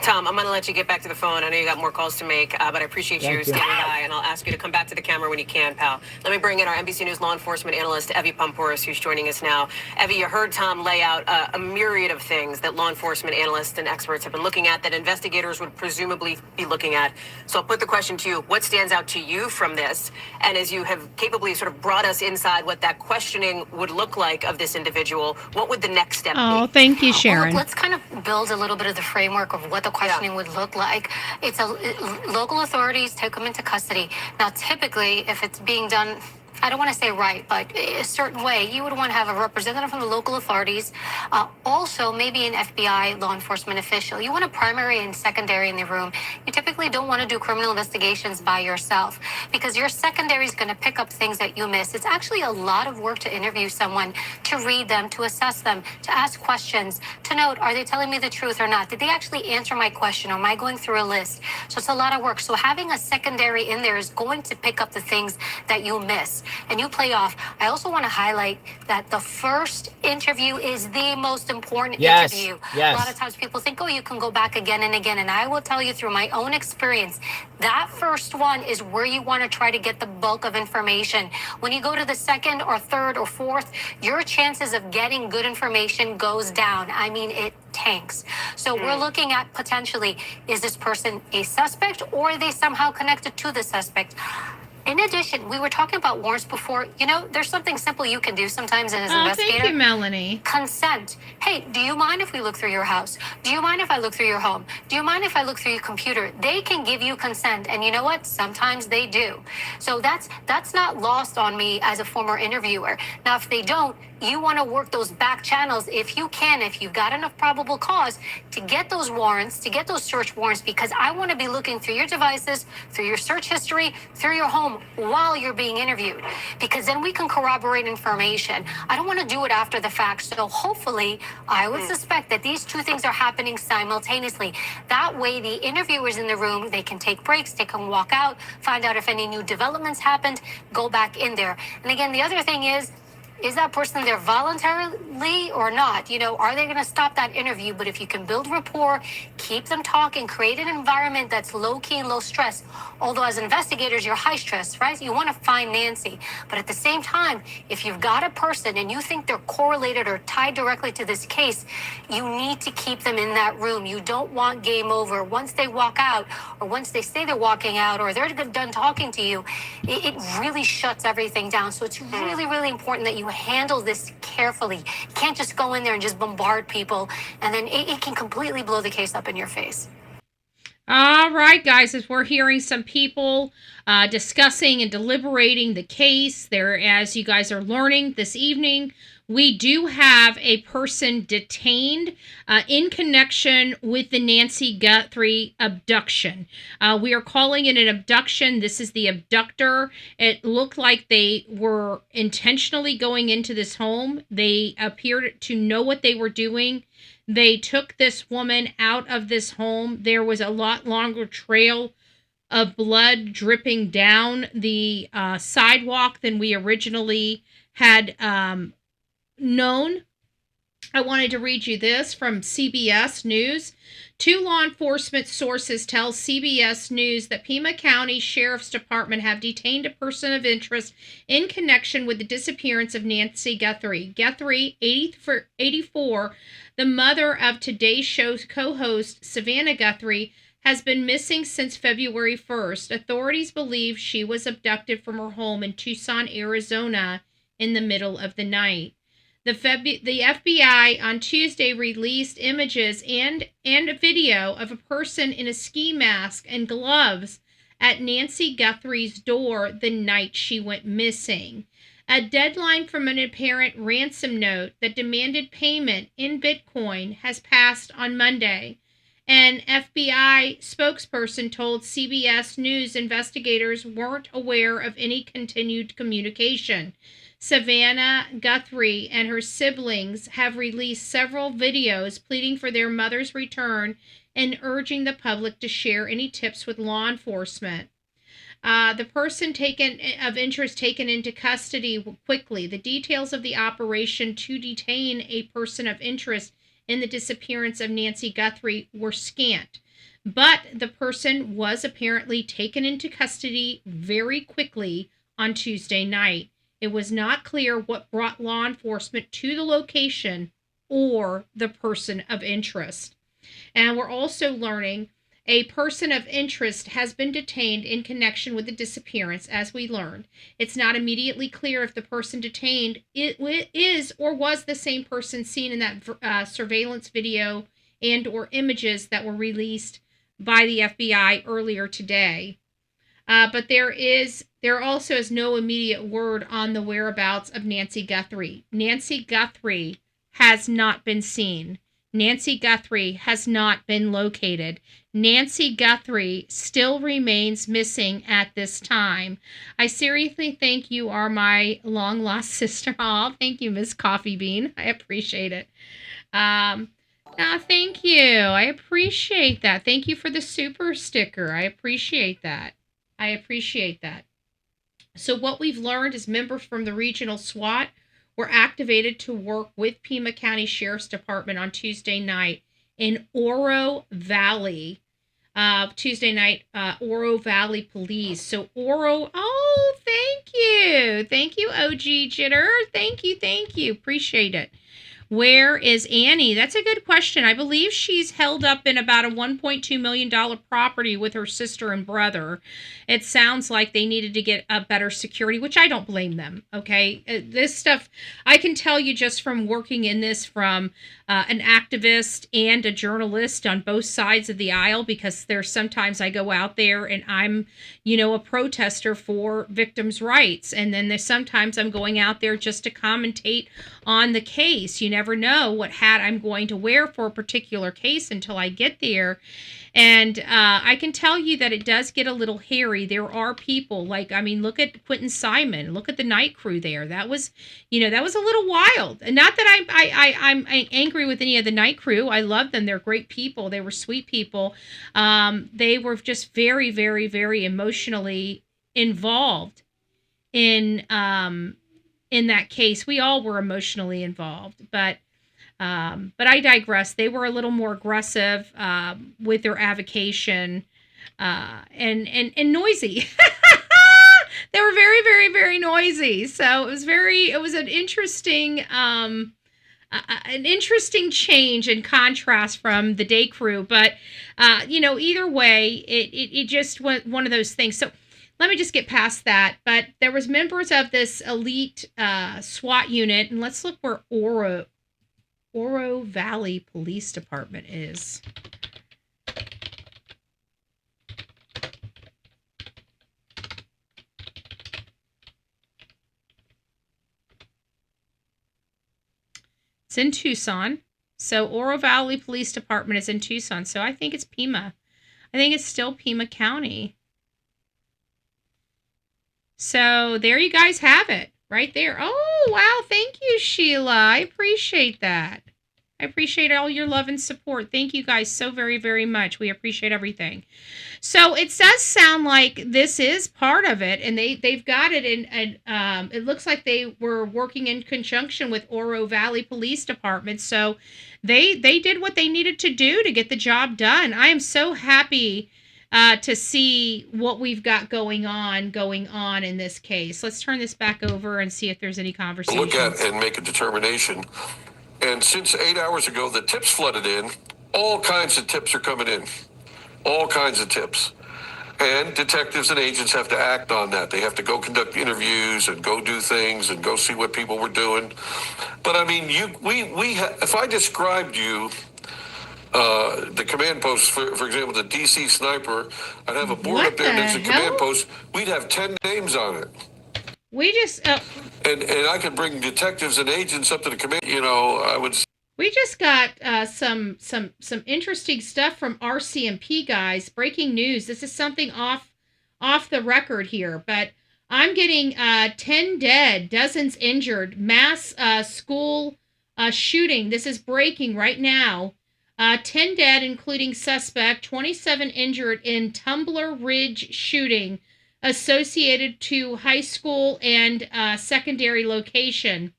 Tom, I'm going to let you get back to the phone. I know you got more calls to make, but I appreciate you standing by, and I'll ask you to come back to the camera when you can, pal. Let me bring in our NBC News law enforcement analyst, Evie Pompouris, who's joining us now. Evie, you heard Tom lay out a myriad of things that law enforcement analysts and experts have been looking at, that investigators would presumably be looking at. So I'll put the question to you. What stands out to you from this? And as you have capably sort of brought us inside what that questioning would look like of this individual, what would the next step be? Oh, thank you, Sharon. Well, look, let's kind of build a little bit of the framework of what the questioning would look like. Local authorities take them into custody. Now, typically, if it's being done, I don't want to say right, but a certain way, you would want to have a representative from the local authorities, also maybe an FBI law enforcement official. You want a primary and secondary in the room. You typically don't want to do criminal investigations by yourself because your secondary is going to pick up things that you miss. It's actually a lot of work to interview someone, to read them, to assess them, to ask questions, to note, are they telling me the truth or not? Did they actually answer my question? Or am I going through a list? So it's a lot of work. So having a secondary in there is going to pick up the things that you miss. And you play off. I also want to highlight that the first interview is the most important interview. Yes. A lot of times people think, oh, you can go back again and again. And I will tell you through my own experience, that first one is where you want to try to get the bulk of information. When you go to the second or third or fourth, your chances of getting good information goes down. I mean, it tanks. So we're looking at potentially, is this person a suspect or are they somehow connected to the suspect? In addition, we were talking about warrants before. You know, there's something simple you can do sometimes as an investigator. Thank you, Melanie. Consent. Hey, do you mind if we look through your house? Do you mind if I look through your home? Do you mind if I look through your computer? They can give you consent. And you know what? Sometimes they do. So that's not lost on me as a former interviewer. Now, if they don't, you want to work those back channels if you can, if you've got enough probable cause to get those warrants, to get those search warrants, because I want to be looking through your devices, through your search history, through your home while you're being interviewed, because then we can corroborate information. I don't want to do it after the fact. So hopefully I would suspect that these two things are happening simultaneously. That way the interviewers in the room, they can take breaks, they can walk out, find out if any new developments happened, go back in there. And again, the other thing is that person there voluntarily or not? You know, are they going to stop that interview? But if you can build rapport, keep them talking, create an environment that's low key and low stress. Although as investigators, you're high stress, right? You want to find Nancy. But at the same time, if you've got a person and you think they're correlated or tied directly to this case, you need to keep them in that room. You don't want game over. Once they walk out, or once they say they're walking out, or they're done talking to you, it really shuts everything down. So it's really, really important that you handle this carefully. You can't just go in there and just bombard people, and then it can completely blow the case up in your face. All right, guys, as we're hearing some people discussing and deliberating the case there, as you guys are learning this evening, we do have a person detained in connection with the Nancy Guthrie abduction. We are calling it an abduction. This is the abductor. It looked like they were intentionally going into this home. They appeared to know what they were doing. They took this woman out of this home. There was a lot longer trail of blood dripping down the sidewalk than we originally had known. I wanted to read you this from CBS News. Two law enforcement sources tell CBS News that Pima County Sheriff's Department have detained a person of interest in connection with the disappearance of Nancy Guthrie. Guthrie, 84, the mother of today's show's co-host Savannah Guthrie, has been missing since February 1st. Authorities believe she was abducted from her home in Tucson, Arizona in the middle of the night. The FBI on Tuesday released images and a video of a person in a ski mask and gloves at Nancy Guthrie's door the night she went missing. A deadline from an apparent ransom note that demanded payment in Bitcoin has passed on Monday. An FBI spokesperson told CBS News investigators weren't aware of any continued communication. Savannah Guthrie and her siblings have released several videos pleading for their mother's return and urging the public to share any tips with law enforcement. The person of interest taken into custody quickly. The details of the operation to detain a person of interest in the disappearance of Nancy Guthrie were scant. but the person was apparently taken into custody very quickly on Tuesday night. It was not clear what brought law enforcement to the location or the person of interest. And we're also learning a person of interest has been detained in connection with the disappearance, as we learned. It's not immediately clear if the person detained is or was the same person seen in that surveillance video and or images that were released by the FBI earlier today. But there also is no immediate word on the whereabouts of Nancy Guthrie. Nancy Guthrie has not been seen. Nancy Guthrie has not been located. Nancy Guthrie still remains missing at this time. I seriously think you are my long-lost sister. Oh, thank you, Miss Coffee Bean. I appreciate it. Thank you. I appreciate that. Thank you for the super sticker. I appreciate that. I appreciate that. So what we've learned is members from the regional SWAT were activated to work with Pima County Sheriff's Department on Tuesday night in Oro Valley. Tuesday night, Oro Valley Police. So Oro, oh, thank you. Thank you, OG Jitter. Thank you. Appreciate it. Where is Annie? That's a good question. I believe she's held up in about a $1.2 million property with her sister and brother. It sounds like they needed to get a better security, which I don't blame them, okay? This stuff, I can tell you just from working in this from an activist and a journalist on both sides of the aisle, because there's sometimes I go out there and I'm, a protester for victims' rights. And then there's sometimes I'm going out there just to commentate on the case. You never know what hat I'm going to wear for a particular case until I get there. And I can tell you that it does get a little hairy. There are people look at Quentin Simon. Look at the night crew there. That was, that was a little wild. And not that I'm angry with any of the night crew. I love them. They're great people. They were sweet people. They were just very, very, very emotionally involved in that case. We all were emotionally involved, but I digress. They were a little more aggressive with their avocation and noisy. They were very, very, very noisy. So it was an interesting change and contrast from the day crew. But either way, it just was one of those things. So let me just get past that. But there was members of this elite SWAT unit, and let's look where Oro Valley Police Department is. It's in Tucson. So Oro Valley Police Department is in Tucson. So I think it's Pima. I think it's still Pima County. So there you guys have it. Right there. Oh, wow. Thank you, Sheila. I appreciate that. I appreciate all your love and support. Thank you guys so very, very much. We appreciate everything. So it does sound like this is part of it, and they've got it in, and it looks like they were working in conjunction with Oro Valley Police Department. So they did what they needed to do to get the job done. I am so happy to see what we've got going on in this case. Let's turn this back over and see if there's any conversation. Look at and make a determination. And since 8 hours ago, the tips flooded in. All kinds of tips are coming in. All kinds of tips. And detectives and agents have to act on that. They have to go conduct interviews and go do things and go see what people were doing. But I mean, if I described you the command post, for example, the DC sniper, I'd have a board up there next to the command post. We'd have 10 names on it. We just and I could bring detectives and agents up to the command. I would. We just got some interesting stuff from RCMP guys. Breaking news. This is something off the record here, but I'm getting 10 dead, dozens injured, mass school shooting. This is breaking right now. 10 dead, including suspect, 27 injured in Tumbler Ridge shooting associated to high school and secondary location.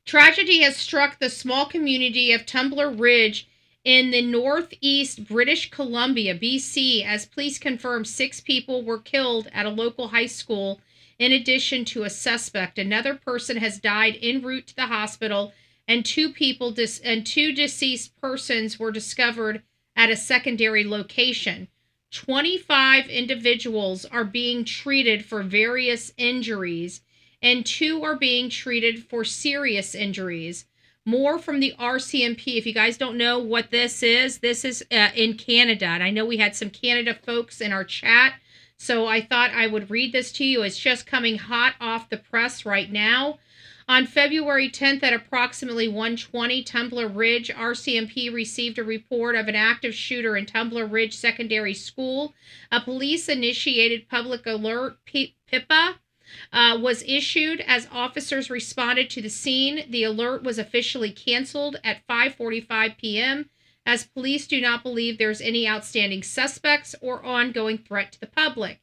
Tragedy has struck the small community of Tumbler Ridge In the northeast British Columbia, BC, as police confirmed 6 people were killed at a local high school in addition to a suspect. Another person has died en route to the hospital, and 2 deceased persons were discovered at a secondary location. 25 individuals are being treated for various injuries, and 2 are being treated for serious injuries. More from the RCMP. If you guys don't know what this is in Canada. And I know we had some Canada folks in our chat, so I thought I would read this to you. It's just coming hot off the press right now. On February 10th at approximately 1:20, Tumbler Ridge, RCMP received a report of an active shooter in Tumbler Ridge Secondary School. A police-initiated public alert, PIPA, was issued as officers responded to the scene. The alert was officially canceled at 5:45 p.m. as police do not believe there's any outstanding suspects or ongoing threat to the public.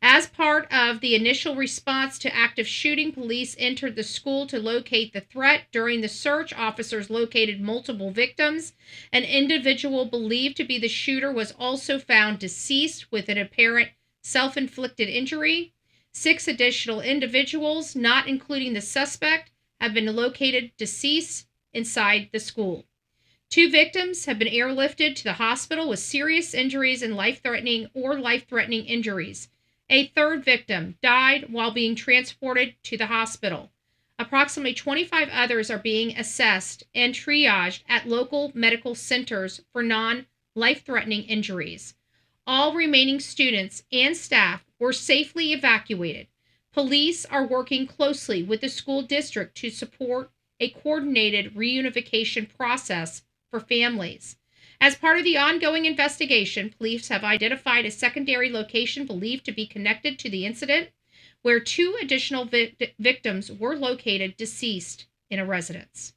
As part of the initial response to active shooting, police entered the school to locate the threat. During the search, officers located multiple victims. An individual believed to be the shooter was also found deceased with an apparent self-inflicted injury. 6 additional individuals, not including the suspect, have been located deceased inside the school. 2 victims have been airlifted to the hospital with serious injuries and life-threatening injuries. A 3rd victim died while being transported to the hospital. Approximately 25 others are being assessed and triaged at local medical centers for non-life-threatening injuries. All remaining students and staff were safely evacuated. Police are working closely with the school district to support a coordinated reunification process for families. As part of the ongoing investigation, police have identified a secondary location believed to be connected to the incident, where 2 additional victims were located deceased in a residence.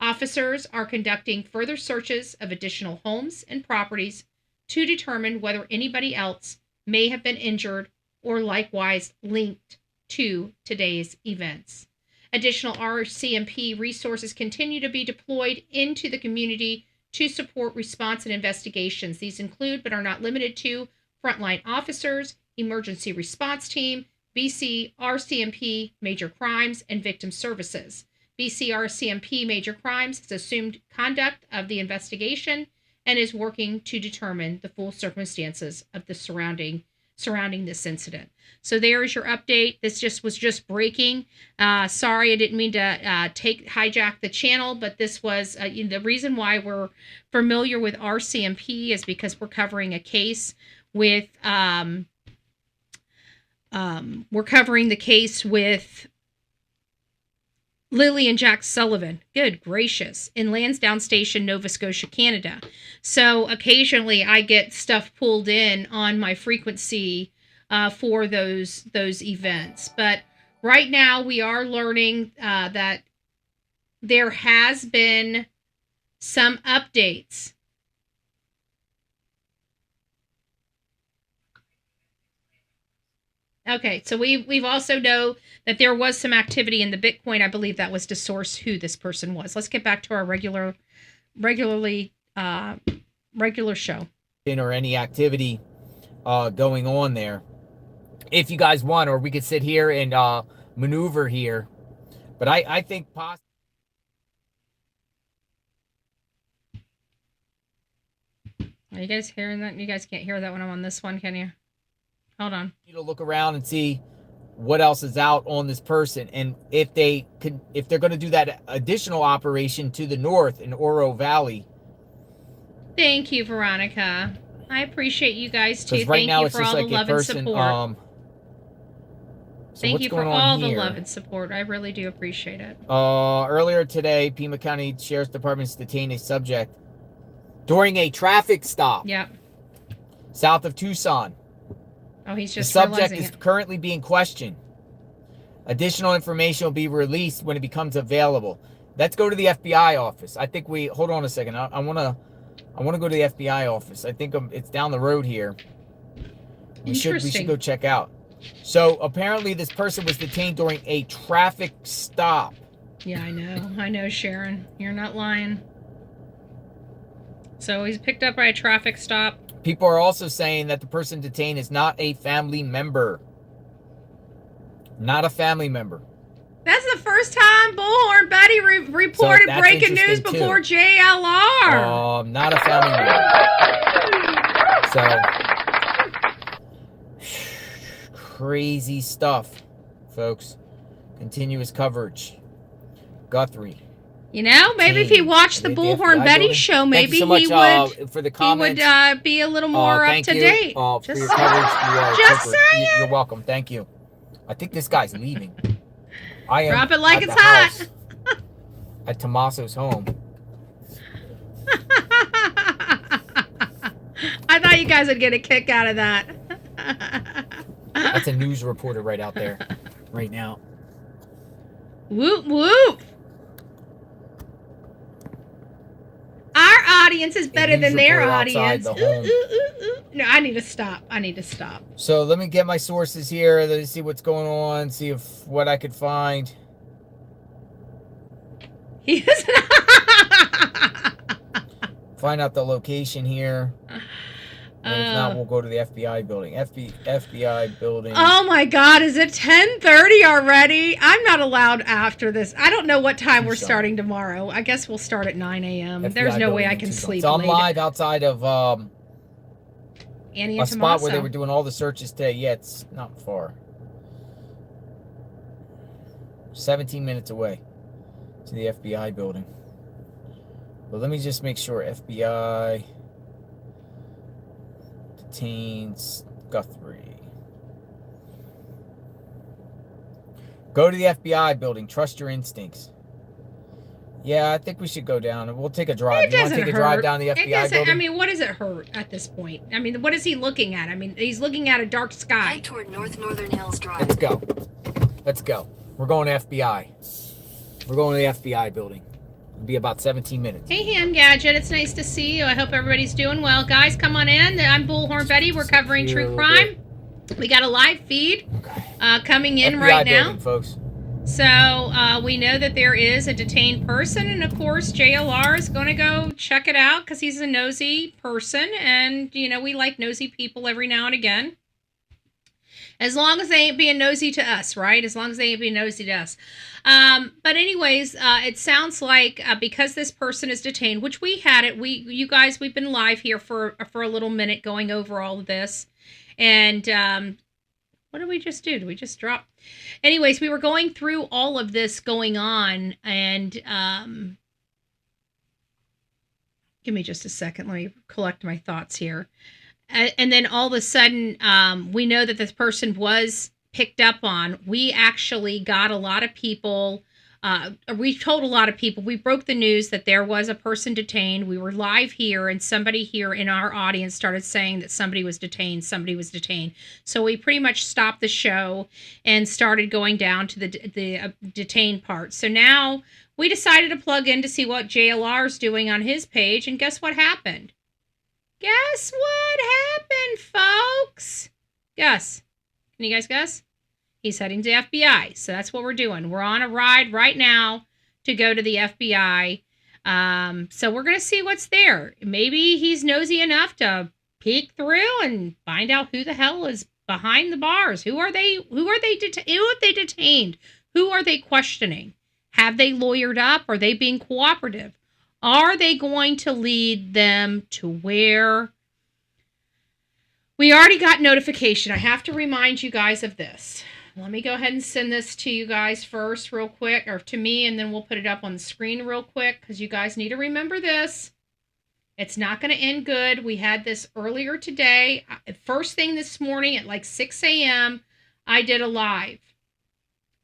Officers are conducting further searches of additional homes and properties to determine whether anybody else may have been injured or likewise linked to today's events. Additional RCMP resources continue to be deployed into the community to support response and investigations. These include, but are not limited to, frontline officers, emergency response team, BC RCMP Major Crimes, and Victim Services. BC RCMP Major Crimes has assumed conduct of the investigation and is working to determine the full circumstances of the surrounding this incident. So there is your update. This was just breaking. Sorry, I didn't mean to hijack the channel, but this was the reason why we're familiar with RCMP is because we're covering a case with Lily and Jack Sullivan, good gracious, in Lansdowne Station, Nova Scotia, Canada. So occasionally I get stuff pulled in on my frequency for those events. But right now we are learning that there has been some updates. Okay, so we've also know that there was some activity in the Bitcoin. I believe that was to source who this person was. Let's get back to our regular show. Or any activity going on there. If you guys want, or we could sit here and maneuver here. But I think possibly. Are you guys hearing that? You guys can't hear that when I'm on this one, can you? Hold on. You to look around and see what else is out on this person, and if they're going to do that additional operation to the north in Oro Valley. Thank you, Veronica. I appreciate you guys too. Right Thank now you it's for just all like the love a person, and support. Thank you for all the here? love and support. I really do appreciate it. Earlier today, Pima County Sheriff's Department detained a subject during a traffic stop. Yep. South of Tucson. Oh, he's just the subject realizing is it. currently being questioned. Additional information will be released when it becomes available. Let's go to the FBI office. I think hold on a second. I want to go to the FBI office. I think it's down the road here. We should go check out. So apparently this person was detained during a traffic stop. Yeah, I know, Sharon. You're not lying. So he's picked up by a traffic stop. People are also saying that the person detained is not a family member. Not a family member. That's the first time Bullhorn Betty reported breaking news before JLR. Not a family member. So, crazy stuff, folks. Continuous coverage. Guthrie. You know, maybe if he watched the Bullhorn Betty show, maybe so much, he would. For the he comments. would be a little more up to date. For Just your saying. coverage. Just saying. You're welcome. Thank you. I think this guy's leaving. I am Drop it like at it's the hot. house at Tommaso's home. I thought you guys would get a kick out of that. That's a news reporter right out there, right now. Whoop whoop. Our audience is better than their audience. The home. No, I need to stop. I need to stop. So let me get my sources here. Let's see what's going on. See if what I could find. Find out the location here. And if not, we'll go to the FBI building. FBI building. Oh my God, is it 10:30 already? I'm not allowed after this. I don't know what time we're starting tomorrow. I guess we'll start at 9 a.m. There's no way I can sleep So I'm late. live outside of Annie a and spot Tommaso. where they were doing all the searches today. Yeah, it's not far. 17 minutes away to the FBI building. But let me just make sure FBI detains Guthrie. Go to the FBI building. Trust your instincts. Yeah, I think we should go down. We'll take a drive. It You want doesn't to take a hurt. drive down the It FBI doesn't. building? I mean, what does it hurt at this point? I mean, what is he looking at? I mean, he's looking at a dark sky. Head toward Northern Hills Drive. Let's go. Let's go. We're going to FBI. We're going to the FBI building. It'll be about 17 minutes. Hey, Hand Gadget. It's nice to see you. I hope everybody's doing well. Guys, come on in. I'm Bullhorn Betty. We're covering true crime. We got a live feed coming in FBI right now. building, folks. So we know that there is a detained person, and of course JLR is going to go check it out because he's a nosy person, and you know we like nosy people every now and again. As long as they ain't being nosy to us, right? As long as they ain't being nosy to us. But anyways, it sounds like because this person is detained, which we had it, you guys, we've been live here for a little minute going over all of this, and what did we just do? Did we just drop? Anyways, we were going through all of this going on, and give me just a second. Let me collect my thoughts here. And then all of a sudden, we know that this person was picked up on. We actually got a lot of people. We told a lot of people. We broke the news that there was a person detained. We were live here, and somebody here in our audience started saying that somebody was detained. Somebody was detained. So we pretty much stopped the show and started going down to the detained part. So now we decided to plug in to see what JLR is doing on his page, and guess what happened? Guess what happened, folks? Guess. Can you guys guess? He's heading to the FBI. So that's what we're doing. We're on a ride right now to go to the FBI. So we're going to see what's there. Maybe he's nosy enough to peek through and find out who the hell is behind the bars. Who have they detained? Who are they questioning? Have they lawyered up? Are they being cooperative? Are they going to lead them to where? We already got notification. I have to remind you guys of this. Let me go ahead and send this to you guys first real quick, or to me, and then we'll put it up on the screen real quick because you guys need to remember this. It's not going to end good. We had this earlier today. First thing this morning at like 6 a.m., I did a live.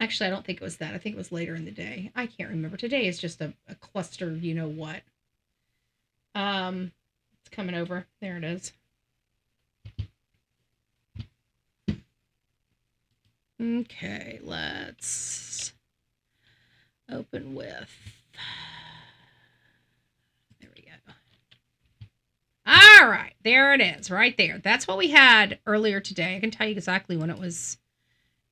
Actually, I don't think it was that. I think it was later in the day. I can't remember. Today is just a cluster, you know what. It's coming over. There it is. Okay, let's open with. There we go. All right, there it is, right there. That's what we had earlier today. I can tell you exactly when it was.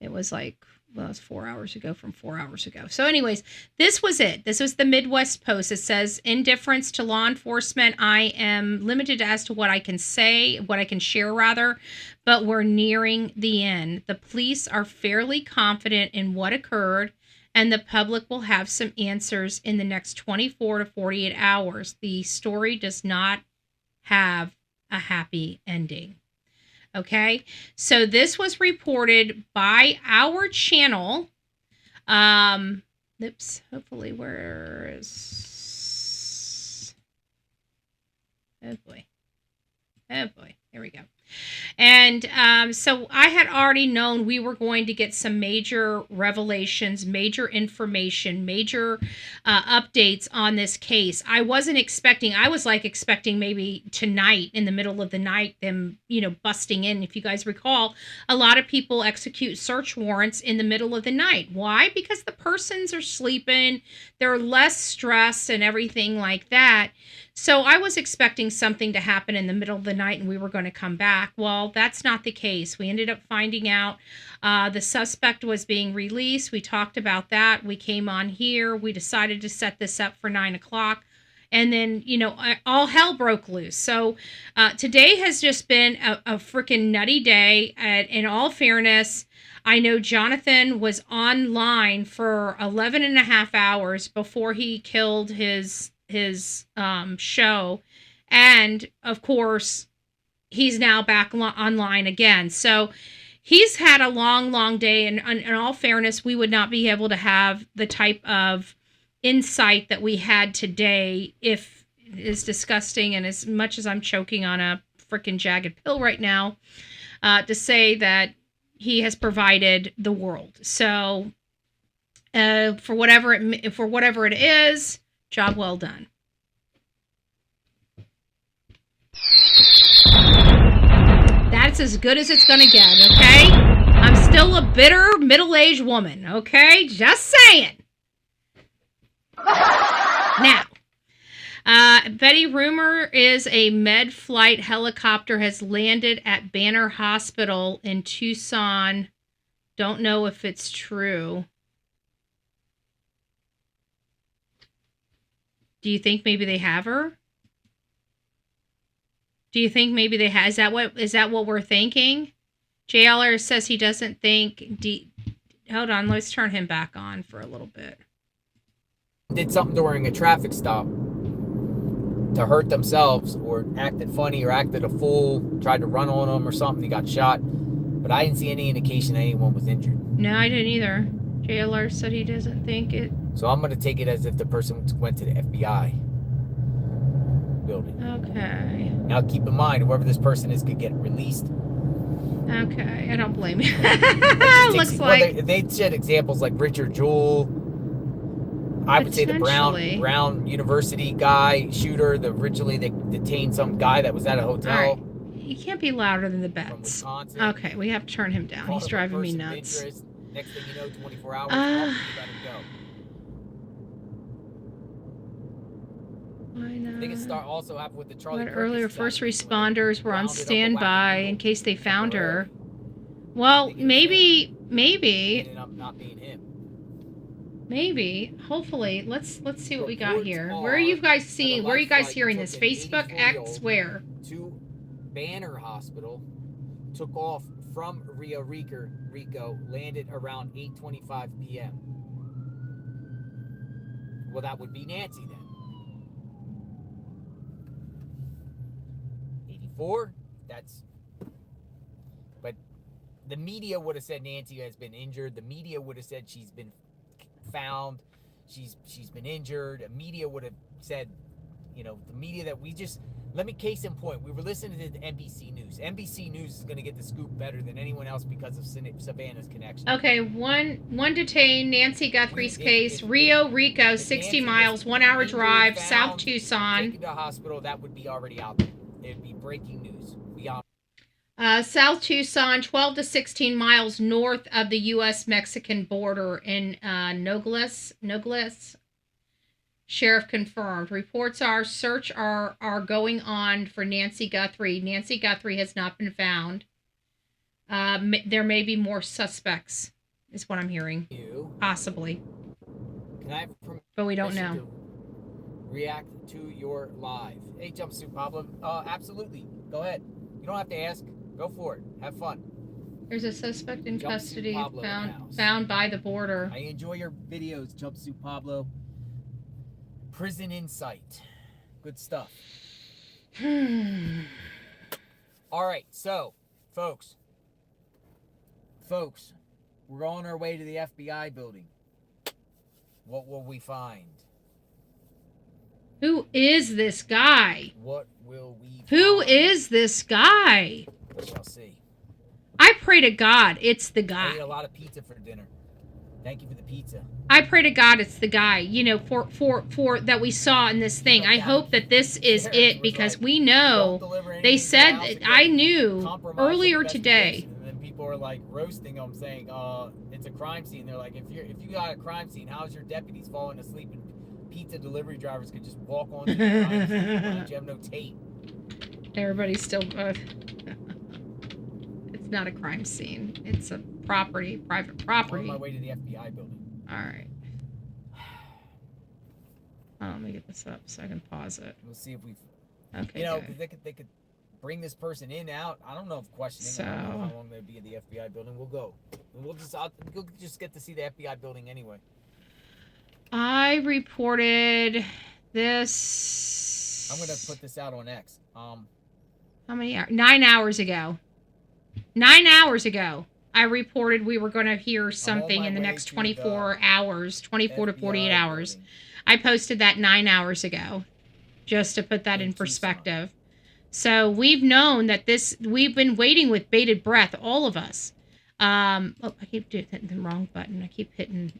It was like well, it's 4 hours ago from 4 hours ago. So anyways, this was it. This was the Midwest Post. It says, in deference to law enforcement, I am limited as to what I can say, what I can share rather, but we're nearing the end. The police are fairly confident in what occurred, and the public will have some answers in the next 24 to 48 hours. The story does not have a happy ending. Okay, so this was reported by our channel. Oops, hopefully where is... Oh boy, here we go. And so I had already known we were going to get some major revelations, major information, major updates on this case. I was expecting maybe tonight, in the middle of the night, them, busting in. If you guys recall, a lot of people execute search warrants in the middle of the night. Why? Because the persons are sleeping, they're less stressed and everything like that. So I was expecting something to happen in the middle of the night and we were going to come back. Well, that's not the case. We ended up finding out the suspect was being released. We talked about that. We came on here. We decided to set this up for 9 o'clock. And then, all hell broke loose. So today has just been a freaking nutty day. In all fairness, I know Jonathan was online for 11 and a half hours before he killed his show, and of course he's now back online again. So he's had a long day, and in all fairness, we would not be able to have the type of insight that we had today if it's disgusting, and as much as I'm choking on a freaking jagged pill right now, to say that he has provided the world. So for whatever it is, job well done. That's as good as it's going to get, okay? I'm still a bitter middle-aged woman, okay? Just saying. Now, Betty, rumor is a med flight helicopter has landed at Banner Hospital in Tucson. Don't know if it's true. Do you think maybe they have her? Do you think maybe they have? Is that what we're thinking? JLR says he doesn't think. Hold on, let's turn him back on for a little bit. Did something during a traffic stop to hurt themselves, or acted funny, or acted a fool, tried to run on them or something. He got shot, but I didn't see any indication anyone was injured. No, I didn't either. JLR said he doesn't think it. So I'm going to take it as if the person went to the FBI building. Okay. Now keep in mind, whoever this person is could get released. Okay, I don't blame you. Looks like they said examples like Richard Jewell. I would say the Brown University guy shooter. Originally they detained some guy that was at a hotel. All right. You can't be louder than the bets. Okay, we have to turn him down. He's driving me nuts. Next thing you know, 24 hours, you let him go. I know. I think it also happened with the Charlie Kirk earlier first responders were on standby in case they found her. Well, maybe. Ended up not being him. Maybe. Hopefully. Let's see what we got here. Where are you guys seeing? Where are you guys hearing this? Facebook, X, where? To Banner Hospital, took off from Rio Rico, landed around 8:25 p.m. Well, that would be Nancy then. 84. But the media would have said Nancy has been injured. The media would have said she's been found. She's been injured. The media would have said, the media that we just. Let me case in point. We were listening to the NBC News. NBC News is going to get the scoop better than anyone else because of Savannah's connection. Okay, one detained, Nancy Guthrie's case, Rio Rico, 60 miles, 1 hour drive, South Tucson. Taken to the hospital, that would be already out there. It would be breaking news. South Tucson, 12 to 16 miles north of the U.S.-Mexican border in Nogales. Sheriff confirmed. Reports are search are going on for Nancy Guthrie. Nancy Guthrie has not been found. There may be more suspects is what I'm hearing. Possibly. Can I but we don't know. React to your live. Hey, Jumpsuit Pablo. Absolutely. Go ahead. You don't have to ask. Go for it. Have fun. There's a suspect in custody Pablo found by the border. I enjoy your videos, Jumpsuit Pablo. Prison Insight. Good stuff. All right, so, folks, we're on our way to the FBI building. What will we find? Who is this guy? What will we find? Who is this guy? We shall see. I pray to God it's the guy. I ate a lot of pizza for dinner. Thank you for the pizza. I pray to God it's the guy, you know, for that we saw in this thing. I hope that this is it, because we know they said, I knew earlier today. And then people are like roasting them, saying, it's a crime scene. They're like, if you got a crime scene, how's your deputies falling asleep and pizza delivery drivers could just walk on to the crime scene? Why don't you have no tape? Everybody's still it's not a crime scene. It's a private property. I'm on my way to the FBI building. All right. Let me get this up so I can pause it. We'll see if we've. Okay. You know, they could bring this person in, out. I don't know if questioning. So, I don't know how long they'll be at the FBI building. We'll go. We'll just get to see the FBI building anyway. I reported this. I'm gonna put this out on X. How many hours? 9 hours ago. 9 hours ago, I reported we were going to hear something in the next 24 hours, 24 to 48 hours. I posted that 9 hours ago, just to put that in perspective. So we've known that we've been waiting with bated breath, all of us. I keep hitting the wrong button. I keep hitting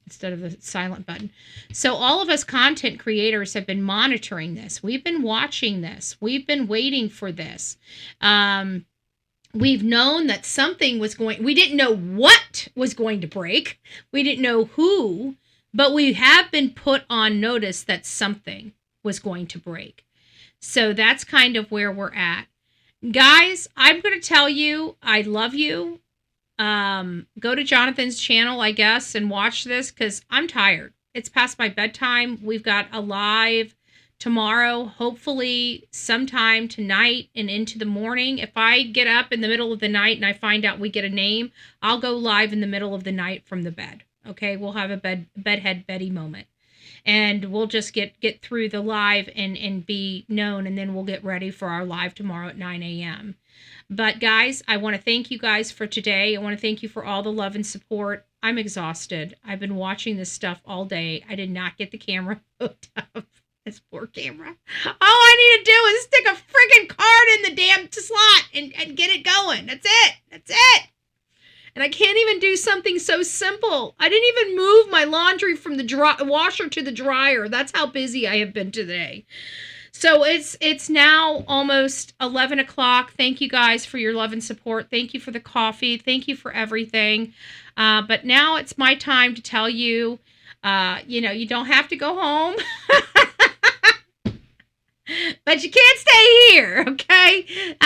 instead of the silent button. So all of us content creators have been monitoring this. We've been watching this. We've been waiting for this. We've known that something was we didn't know what was going to break. We didn't know who, but we have been put on notice that something was going to break. So that's kind of where we're at. Guys, I'm going to tell you, I love you. Go to Jonathan's channel, I guess, and watch this, because I'm tired. It's past my bedtime. We've got a live tomorrow, hopefully sometime tonight and into the morning. If I get up in the middle of the night and I find out we get a name, I'll go live in the middle of the night from the bed. Okay, we'll have a bedhead Betty moment. And we'll just get through the live and be known, and then we'll get ready for our live tomorrow at 9 a.m. But guys, I want to thank you guys for today. I want to thank you for all the love and support. I'm exhausted. I've been watching this stuff all day. I did not get the camera hooked up. This poor camera. All I need to do is stick a freaking card in the damn slot and get it going. That's it. That's it. And I can't even do something so simple. I didn't even move my laundry from the washer to the dryer. That's how busy I have been today. So it's now almost 11 o'clock. Thank you guys for your love and support. Thank you for the coffee. Thank you for everything. But now it's my time to tell you, you don't have to go home. But you can't stay here, okay?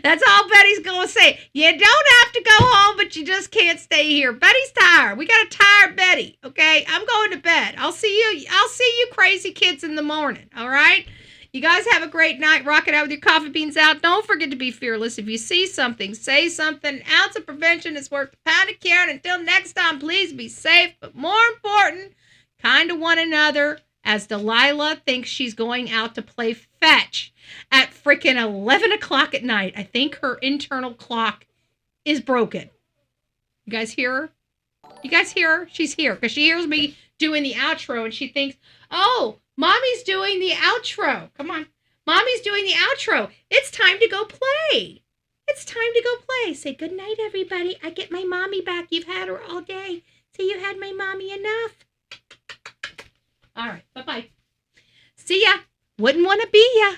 That's all Betty's gonna say. You don't have to go home, but you just can't stay here. Betty's tired. We got a tired Betty, okay? I'm going to bed. I'll see you crazy kids in the morning, all right? You guys have a great night. Rock it out with your coffee beans out. Don't forget to be fearless. If you see something, say something. An ounce of prevention is worth a pound of care. And until next time, please be safe. But more important, kind to one another. As Delilah thinks she's going out to play fetch at freaking 11 o'clock at night. I think her internal clock is broken. You guys hear her? You guys hear her? She's here because she hears me doing the outro and she thinks, oh, Mommy's doing the outro. Come on. Mommy's doing the outro. It's time to go play. It's time to go play. Say good night, everybody. I get my mommy back. You've had her all day. Say you had my mommy enough. All right. Bye-bye. See ya. Wouldn't want to be ya.